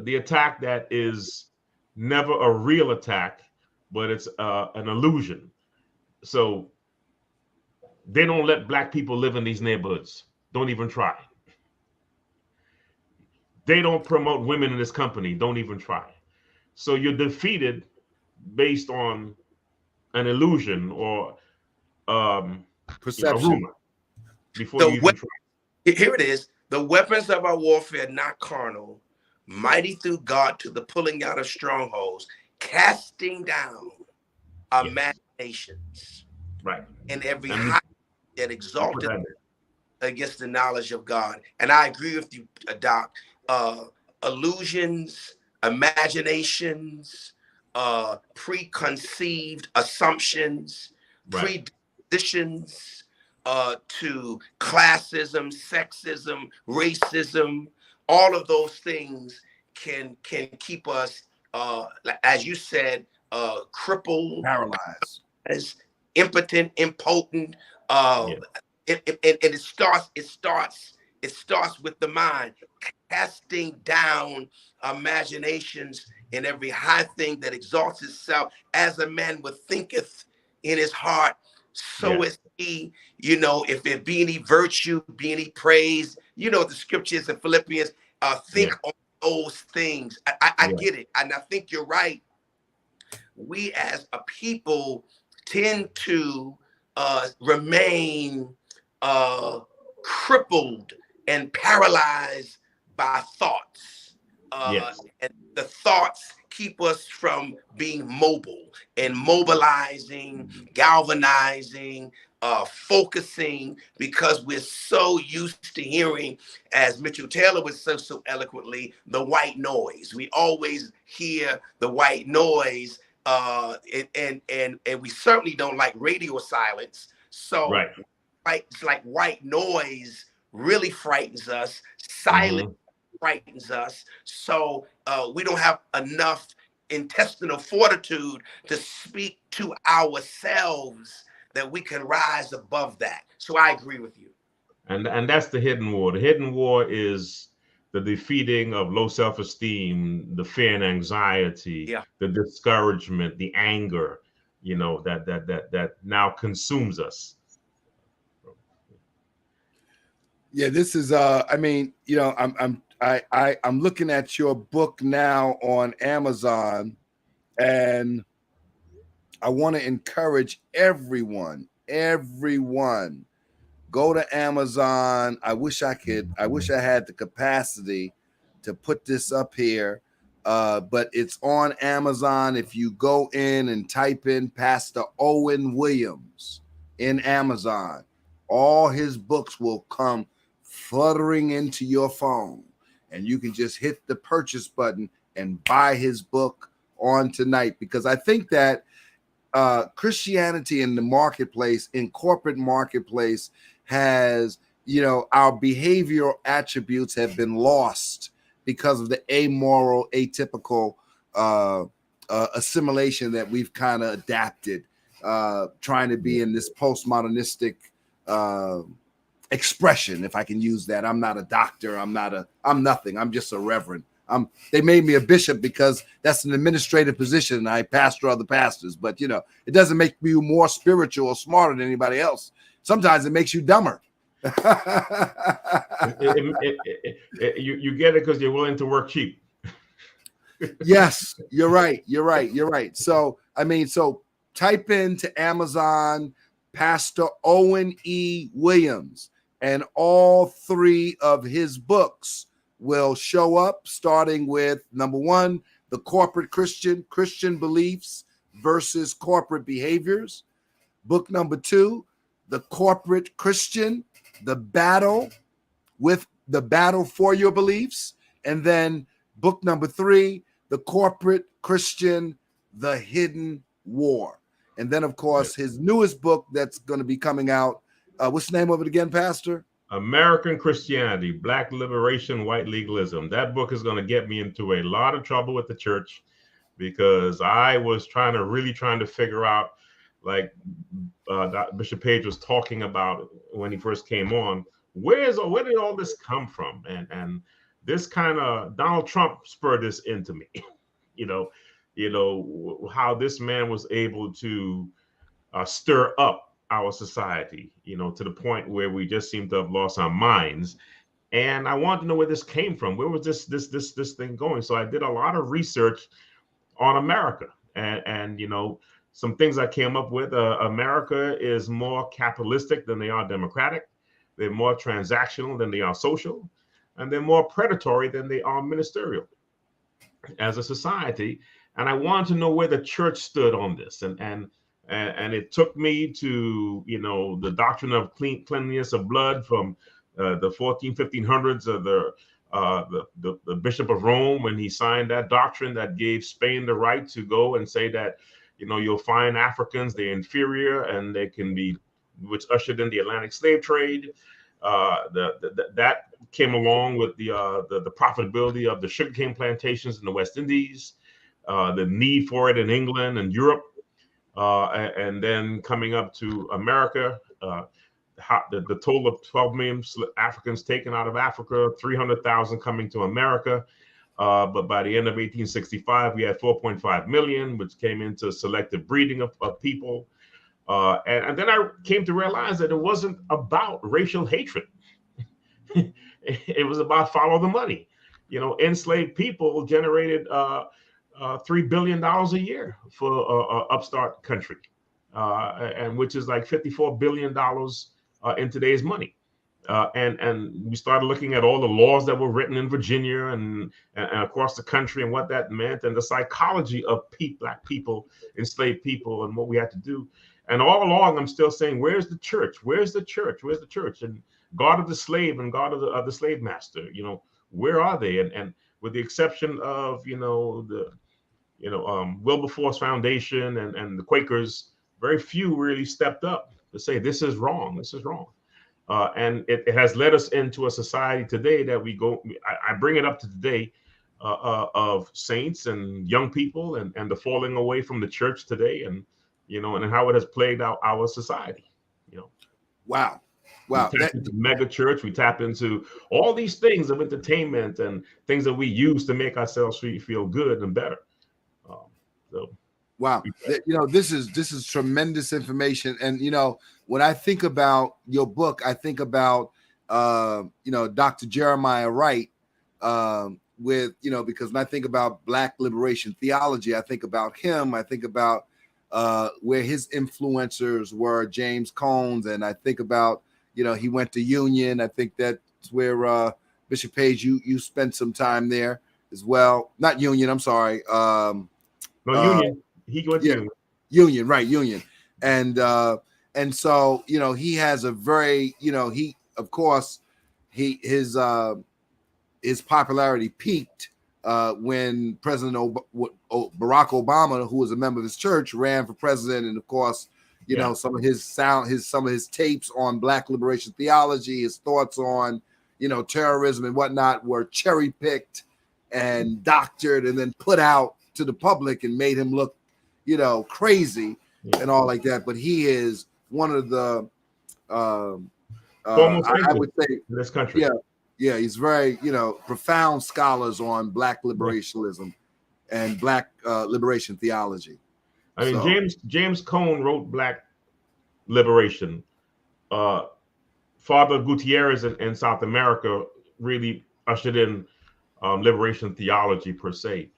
the attack that is never a real attack, but it's an illusion. So they don't let black people live in these neighborhoods. Don't even try. They don't promote women in this company. Don't even try. So you're defeated based on an illusion or
Perception.
a rumor before you even try.
Here it is. The weapons of our warfare, not carnal, mighty through God to the pulling out of strongholds, casting down imaginations.
Right.
And every high that exalted against the knowledge of God. And I agree with you, Doc. Illusions, imaginations, preconceived assumptions, predispositions to classism, sexism, racism, all of those things can keep us, as you said, crippled,
paralyzed,
as impotent, impotent. And it starts with the mind, casting down imaginations and every high thing that exalts itself, as a man would thinketh in his heart, so is he. You know, if there be any virtue, be any praise, you know, the scriptures in Philippians, think on those things. I get it. And I think you're right. We as a people tend to remain crippled and paralyzed by thoughts. And the thoughts keep us from being mobile and mobilizing, galvanizing, focusing, because we're so used to hearing, as Mitchell Taylor would say so eloquently, the white noise. We always hear the white noise, and we certainly don't like radio silence. So it's like white noise really frightens us. Silence frightens us. So we don't have enough intestinal fortitude to speak to ourselves that we can rise above that. So I agree with you.
And that's the hidden war. The hidden war is the defeating of low self-esteem, the fear and anxiety, the discouragement, the anger, you know, that now consumes us.
Yeah, this is I mean, you know, I'm looking at your book now on Amazon, and I want to encourage everyone, go to Amazon. I wish I had the capacity to put this up here, but it's on Amazon. If you go in and type in Pastor Owen Williams in Amazon, all his books will come fluttering into your phone, and you can just hit the purchase button and buy his book on tonight. Because I think that Christianity in the marketplace, in corporate marketplace, has, you know, our behavioral attributes have been lost because of the amoral, atypical assimilation that we've kind of adapted, trying to be in this postmodernistic expression, if I can use that. I'm not a doctor. I'm nothing. I'm just a reverend. They made me a bishop because that's an administrative position, and I pastor other pastors. But, you know, it doesn't make you more spiritual or smarter than anybody else. Sometimes it makes you dumber.
You get it because you're willing to work cheap.
Yes, you're right. So, I mean, so type into Amazon Pastor Owen E. Williams, and all three of his books will show up, starting with number 1, The Corporate Christian Beliefs versus Corporate Behaviors. Book number 2, The Corporate Christian, The Battle for Your Beliefs. And then book number 3, The Corporate Christian, The Hidden War. And then, of course, his newest book that's going to be coming out. What's the name of it again, Pastor?
American Christianity, Black Liberation, White Legalism. That book is going to get me into a lot of trouble with the church, because I was really trying to figure out, like Bishop Page was talking about when he first came on, where did all this come from? And this kind of, Donald Trump spurred this into me. How this man was able to stir up our society, to the point where we just seem to have lost our minds. And I wanted to know where this came from. Where was this thing going? So I did a lot of research on America, and some things I came up with. America is more capitalistic than they are democratic. They're more transactional than they are social, and they're more predatory than they are ministerial as a society. And I wanted to know where the church stood on this, and it took me to the doctrine of cleanliness of blood from the 1500s of the Bishop of Rome, when he signed that doctrine that gave Spain the right to go and say that you'll find Africans, they're inferior and they can be, which ushered in the Atlantic slave trade. That came along with the profitability of the sugarcane plantations in the West Indies, the need for it in England and Europe, and then coming up to America, the total of 12 million Africans taken out of Africa, 300,000 coming to America. But by the end of 1865, we had 4.5 million, which came into selective breeding of people. And then I came to realize that it wasn't about racial hatred. It was about follow the money. Enslaved people generated $3 billion a year for upstart country, and which is like $54 billion in today's money. And we started looking at all the laws that were written in Virginia and across the country, and what that meant, and the psychology of Black people, enslaved people, and what we had to do. And all along, I'm still saying, where's the church? Where's the church? Where's the church? And God of the slave and God of the slave master, where are they? And with the exception of, the Wilberforce Foundation and the Quakers, very few really stepped up to say, this is wrong, this is wrong. And it has led us into a society today that I bring it up to today, of saints and young people and the falling away from the church today, and how it has plagued our society.
Wow.
We tap into mega church. We tap into all these things of entertainment and things that we use to make ourselves feel good and better.
Wow. This is tremendous information. And, when I think about your book, I think about, Dr. Jeremiah Wright, because when I think about Black liberation theology, I think about him. I think about where his influencers were, James Cones, and I think about, he went to Union. I think that's where Bishop Page, you spent some time there as well. Not Union, I'm sorry.
Union. He went to Union.
Union, right? Union, and so he has a very his popularity peaked when President Barack Obama, who was a member of his church, ran for president, and of course, some of his tapes on Black liberation theology, his thoughts on terrorism and whatnot were cherry picked and doctored and then put out to the public and made him look crazy and all like that. But he is one of the I would say
in this country.
Yeah, he's very profound scholars on Black liberationism and Black liberation theology.
I mean, James Cone wrote Black Liberation. Father Gutierrez in South America really ushered in liberation theology per se.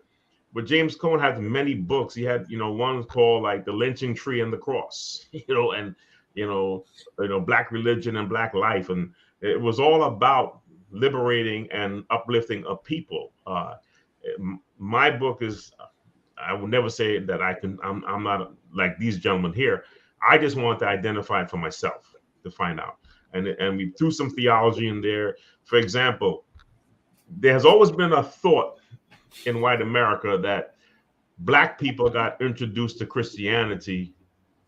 But James Cone had many books. He had, one called like The Lynching Tree and the Cross, and Black religion and Black life, and it was all about liberating and uplifting a people. My book is, I will never say that I'm not like these gentlemen here. I just want to identify it for myself to find out, and we threw some theology in there. For example, there has always been a thought in white America that Black people got introduced to Christianity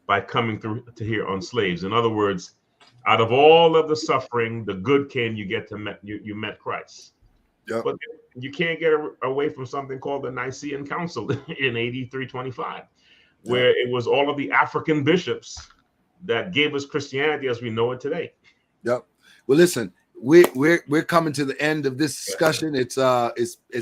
by coming through to here on slaves. In other words, Out of all of the suffering, the good came. You get to you met Christ.
Yep.
But you can't get away from something called the Nicene Council in AD 325, where it was all of the African bishops that gave us Christianity as we know it today.
Yep. Well, listen, we're coming to the end of this discussion. It's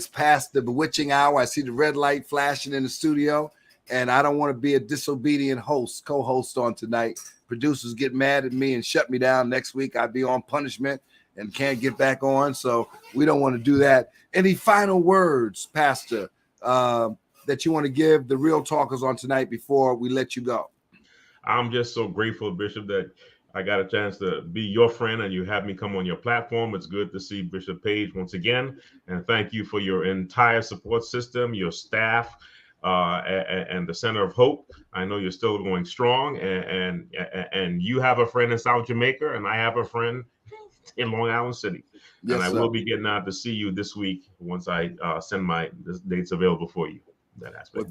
past the bewitching hour. I see the red light flashing in the studio, and I don't want to be a disobedient co-host on tonight. Producers get mad at me and shut me down. Next week I'd be on punishment and can't get back on, so we don't want to do that. Any final words, Pastor, that you want to give the Real Talkers on tonight before we let you go?
I'm just so grateful, Bishop, that I got a chance to be your friend and you have me come on your platform. It's good to see Bishop Page once again. And thank you for your entire support system, your staff, and the Center of Hope. I know you're still going strong, and you have a friend in South Jamaica, and I have a friend in Long Island City.
Yes,
and I
sir.
will be getting out to see you this week once I send my dates available for you. That aspect.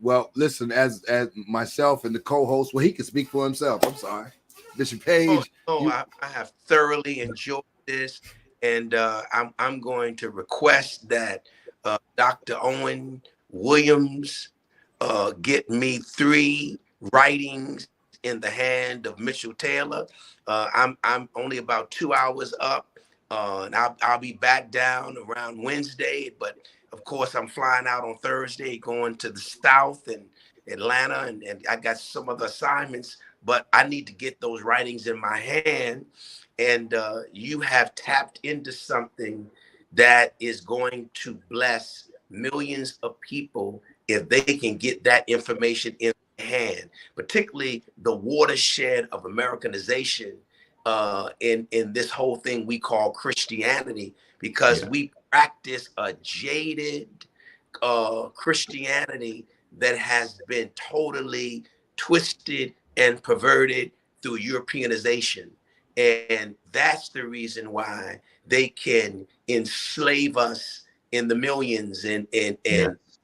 Well, listen, as myself and the co-host, well, he can speak for himself. I'm sorry, Bishop Page.
I have thoroughly enjoyed this, and I'm going to request that Dr. Owen Williams get me 3 writings in the hand of Mitchell Taylor. I'm only about 2 hours up, and I'll be back down around Wednesday. But of course, I'm flying out on Thursday, going to the South and Atlanta, and I got some other assignments. But I need to get those writings in my hand, and you have tapped into something that is going to bless millions of people if they can get that information in their hand, particularly the watershed of Americanization in this whole thing we call Christianity, because we practice a jaded Christianity that has been totally twisted and perverted through Europeanization. And that's the reason why they can enslave us in the millions and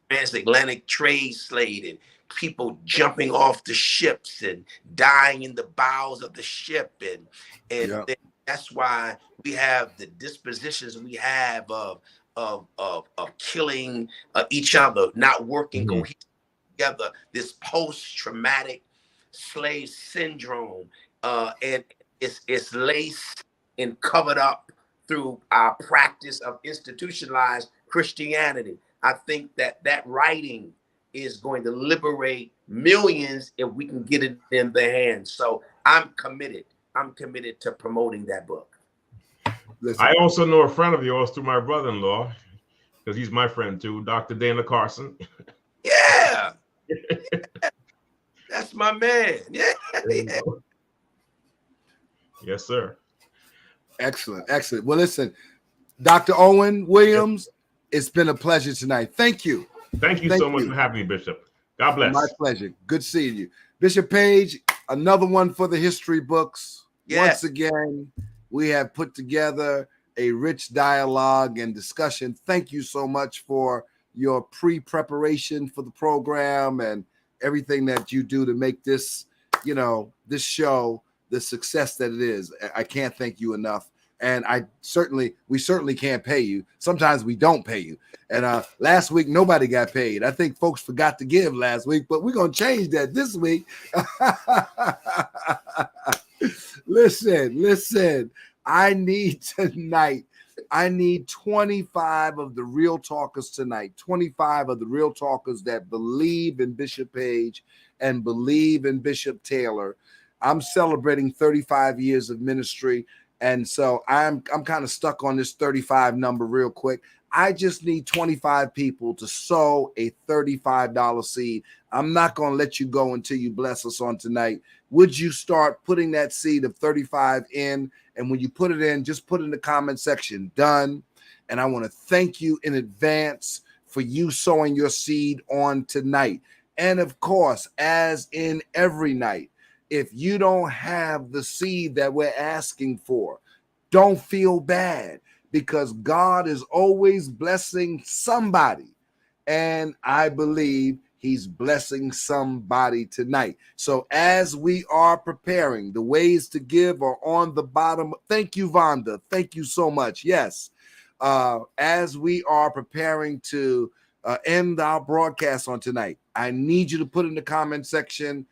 transatlantic trade slave and people jumping off the ships and dying in the bowels of the ship. And that's why we have the dispositions we have of killing each other, not working cohesively together, this post-traumatic slave syndrome, and it's laced and covered up through our practice of institutionalized Christianity. I think that writing is going to liberate millions if we can get it in their hands. So I'm committed to promoting that book.
Listen. I also know a friend of yours through my brother-in-law, because he's my friend too, Dr. Dana Carson.
Yeah. That's my man. Yeah.
Yes, sir.
Excellent. Well, listen, Dr. Owen Williams, it's been a pleasure tonight. Thank you.
Thank you so much for having me, Bishop. God bless.
My pleasure. Good seeing you. Bishop Page, another one for the history books. Once again, we have put together a rich dialogue and discussion. Thank you so much for your pre-preparation for the program and everything that you do to make this, this show the success that it is. I can't thank you enough. And we certainly can't pay you. Sometimes we don't pay you. And last week, nobody got paid. I think folks forgot to give last week, but we're going to change that this week. Listen, I need 25 of the Real Talkers tonight, 25 of the Real Talkers that believe in Bishop Page and believe in Bishop Taylor. I'm celebrating 35 years of ministry, and so I'm kind of stuck on this 35 number real quick. I just need 25 people to sow a $35 seed. I'm not going to let you go until you bless us on tonight. Would you start putting that seed of 35 in? And when you put it in, just put in the comment section, done. And I want to thank you in advance for you sowing your seed on tonight. And of course, as in every night, if you don't have the seed that we're asking for, don't feel bad, because God is always blessing somebody. And I believe He's blessing somebody tonight. So as we are preparing, the ways to give are on the bottom. Thank you, Vonda. Thank you so much. Yes. As we are preparing to end our broadcast on tonight, I need you to put in the comment section,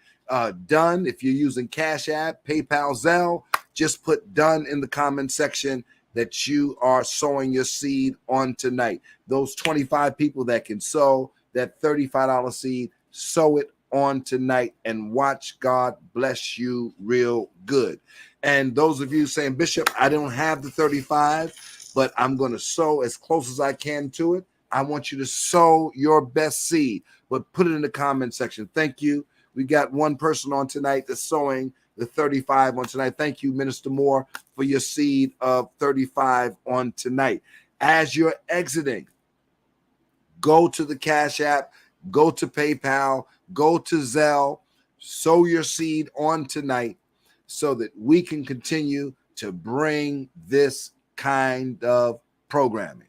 done. If you're using Cash App, PayPal, Zelle, just put done in the comment section that you are sowing your seed on tonight. Those 25 people that can sow that $35 seed, sow it on tonight and watch God bless you real good. And those of you saying, Bishop, I don't have the 35, but I'm going to sow as close as I can to it. I want you to sow your best seed, but put it in the comment section. Thank you. We got one person on tonight that's sowing the 35 on tonight. Thank you, Minister Moore, for your seed of 35 on tonight. As you're exiting, go to the Cash App, go to PayPal, go to Zelle, sow your seed on tonight so that we can continue to bring this kind of programming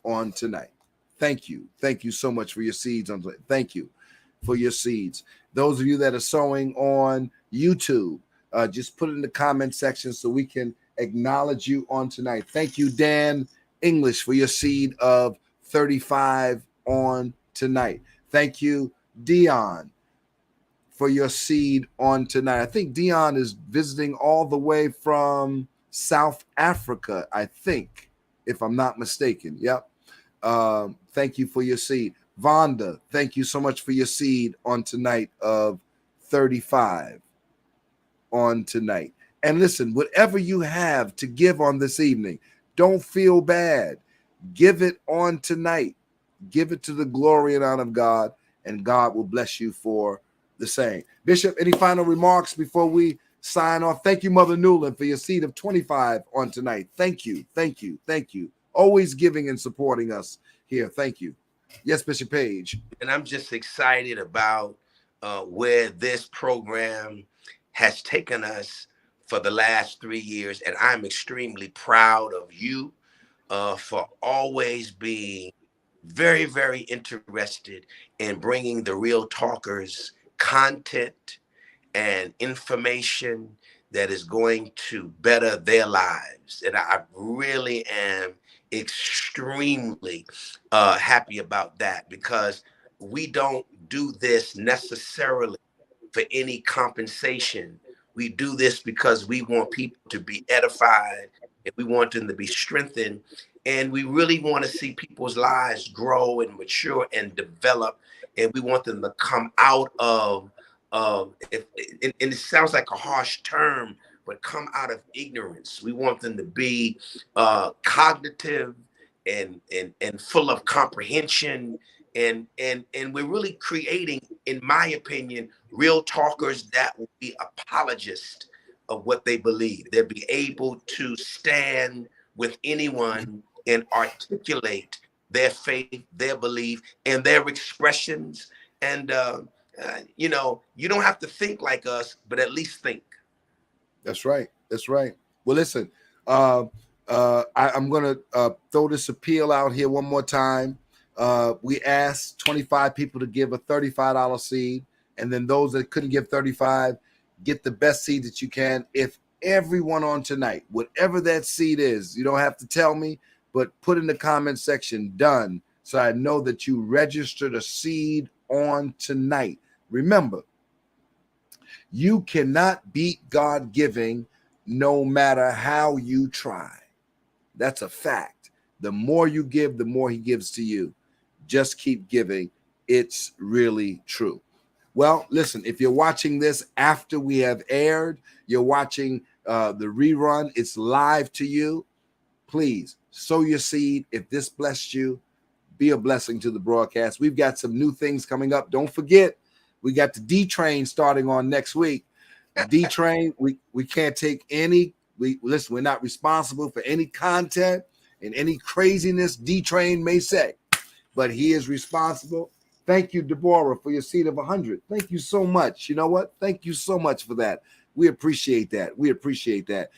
on tonight. Thank you. Thank you so much for your seeds. Thank you for your seeds. Those of you that are sowing on YouTube, just put it in the comment section so we can acknowledge you on tonight. Thank you, Dan English, for your seed of 35 on tonight. Thank you, Dion, for your seed on tonight. I think Dion is visiting all the way from South Africa, I think, if I'm not mistaken. Yep. Thank you for your seed. Vonda, thank you so much for your seed on tonight of 35 on tonight. And listen, whatever you have to give on this evening, don't feel bad. Give it on tonight. Give it to the glory and honor of God, and God will bless you for the same. Bishop, any final remarks before we sign off? Thank you, Mother Newland, for your seed of 25 on tonight. Thank you. Thank you. Thank you. Always giving and supporting us here. Thank you. Yes, Bishop Page.
And I'm just excited about where this program has taken us for the last 3 years. And I'm extremely proud of you for always being very, very interested in bringing the Real Talkers content and information that is going to better their lives. And I really am extremely happy about that, because we don't do this necessarily for any compensation. We do this because we want people to be edified and we want them to be strengthened. And we really want to see people's lives grow and mature and develop. And we want them to come out of, and it sounds like a harsh term, but come out of ignorance. We want them to be cognitive and full of comprehension. And we're really creating, in my opinion, real talkers that will be apologists of what they believe. They'll be able to stand with anyone and articulate their faith, their belief, and their expressions. And, you know, you don't have to think like us, but at least think.
That's right. That's right. Well, listen, I'm going to throw this appeal out here one more time. We asked 25 people to give a $35 seed, and then those that couldn't give 35, get the best seed that you can. If everyone on tonight, whatever that seed is, you don't have to tell me, but put in the comment section, done, so I know that you registered a seed on tonight. Remember, you cannot beat God giving no matter how you try. That's a fact. The more you give, the more he gives to you. Just keep giving. It's really true. Well, listen, if you're watching this after we have aired, you're watching the rerun, it's live to you. Please sow your seed. If this blessed you, be a blessing to the broadcast. We've got some new things coming up. Don't forget, we got the D Train starting on next week. D Train, we can't take any. Listen, we're not responsible for any content and any craziness D Train may say, but he is responsible. Thank you, Deborah, for your seed of 100. Thank you so much. You know what? Thank you so much for that. We appreciate that. We appreciate that.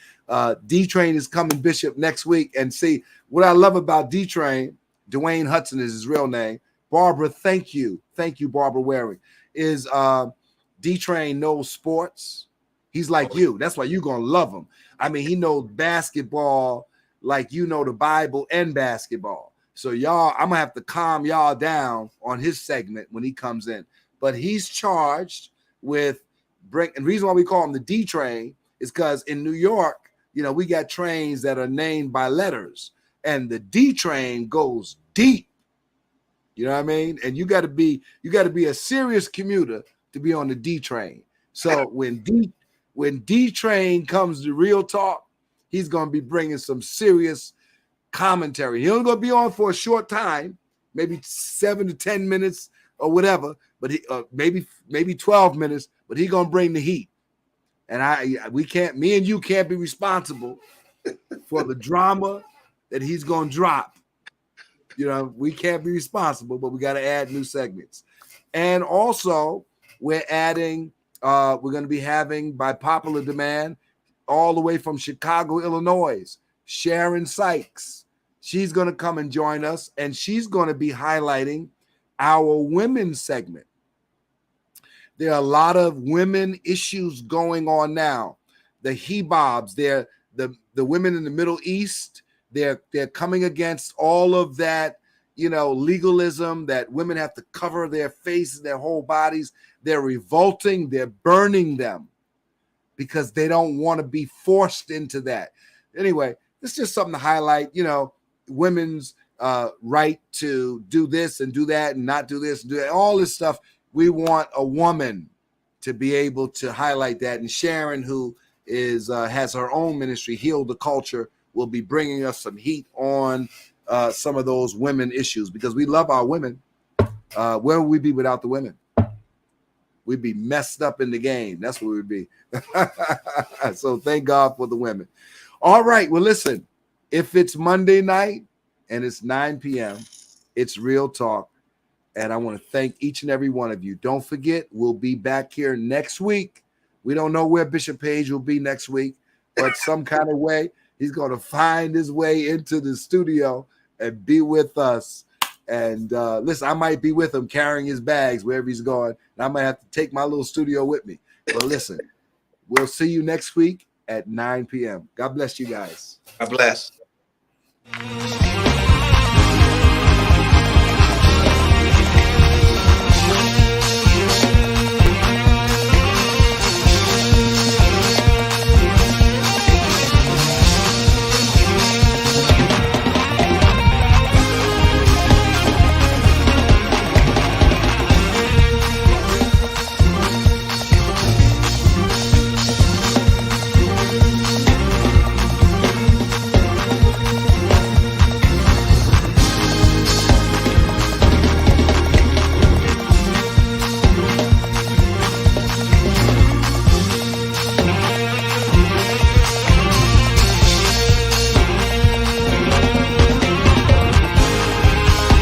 D Train is coming, Bishop, next week. And see, what I love about D Train, Dwayne Hudson is his real name. Barbara, thank you, Barbara Waring. Is D-Train knows sports. He's like you. That's why you're gonna love him. I mean, he knows basketball like you know the Bible and basketball. So y'all, I'm gonna have to calm y'all down on his segment when he comes in. But he's charged with and the reason why we call him the D train is because in New York, you know, we got trains that are named by letters, and the D train goes deep. You know what I mean? And you got to be a serious commuter to be on the D train. So when D train comes to Real Talk, he's gonna be bringing some serious commentary. He's only gonna be on for a short time, maybe 7 to 10 minutes or whatever, but he maybe 12 minutes, but he's gonna bring the heat. And me and you can't be responsible for the drama that he's gonna drop. You know, we can't be responsible, but we got to add new segments. And also, we're adding, we're going to be having, by popular demand, all the way from Chicago, Illinois, Sharon Sykes. She's going to come and join us, and she's going to be highlighting our women's segment. There are a lot of women issues going on now. The hijabs, they're the women in the Middle East. They're coming against all of that, you know, legalism that women have to cover their faces, their whole bodies. They're revolting. They're burning them because they don't want to be forced into that. Anyway, it's just something to highlight, you know, women's right to do this and do that and not do this and do that. All this stuff. We want a woman to be able to highlight that. And Sharon, who has her own ministry, Heal the Culture, will be bringing us some heat on some of those women issues because we love our women. Where would we be without the women? We'd be messed up in the game. That's where we'd be. So thank God for the women. All right. Well, listen, if it's Monday night and it's 9 p.m., it's Real Talk. And I want to thank each and every one of you. Don't forget, we'll be back here next week. We don't know where Bishop Page will be next week, but some kind of way, he's going to find his way into the studio and be with us. And listen, I might be with him carrying his bags wherever he's going. And I might have to take my little studio with me. But listen, we'll see you next week at 9 p.m. God bless you guys.
God bless.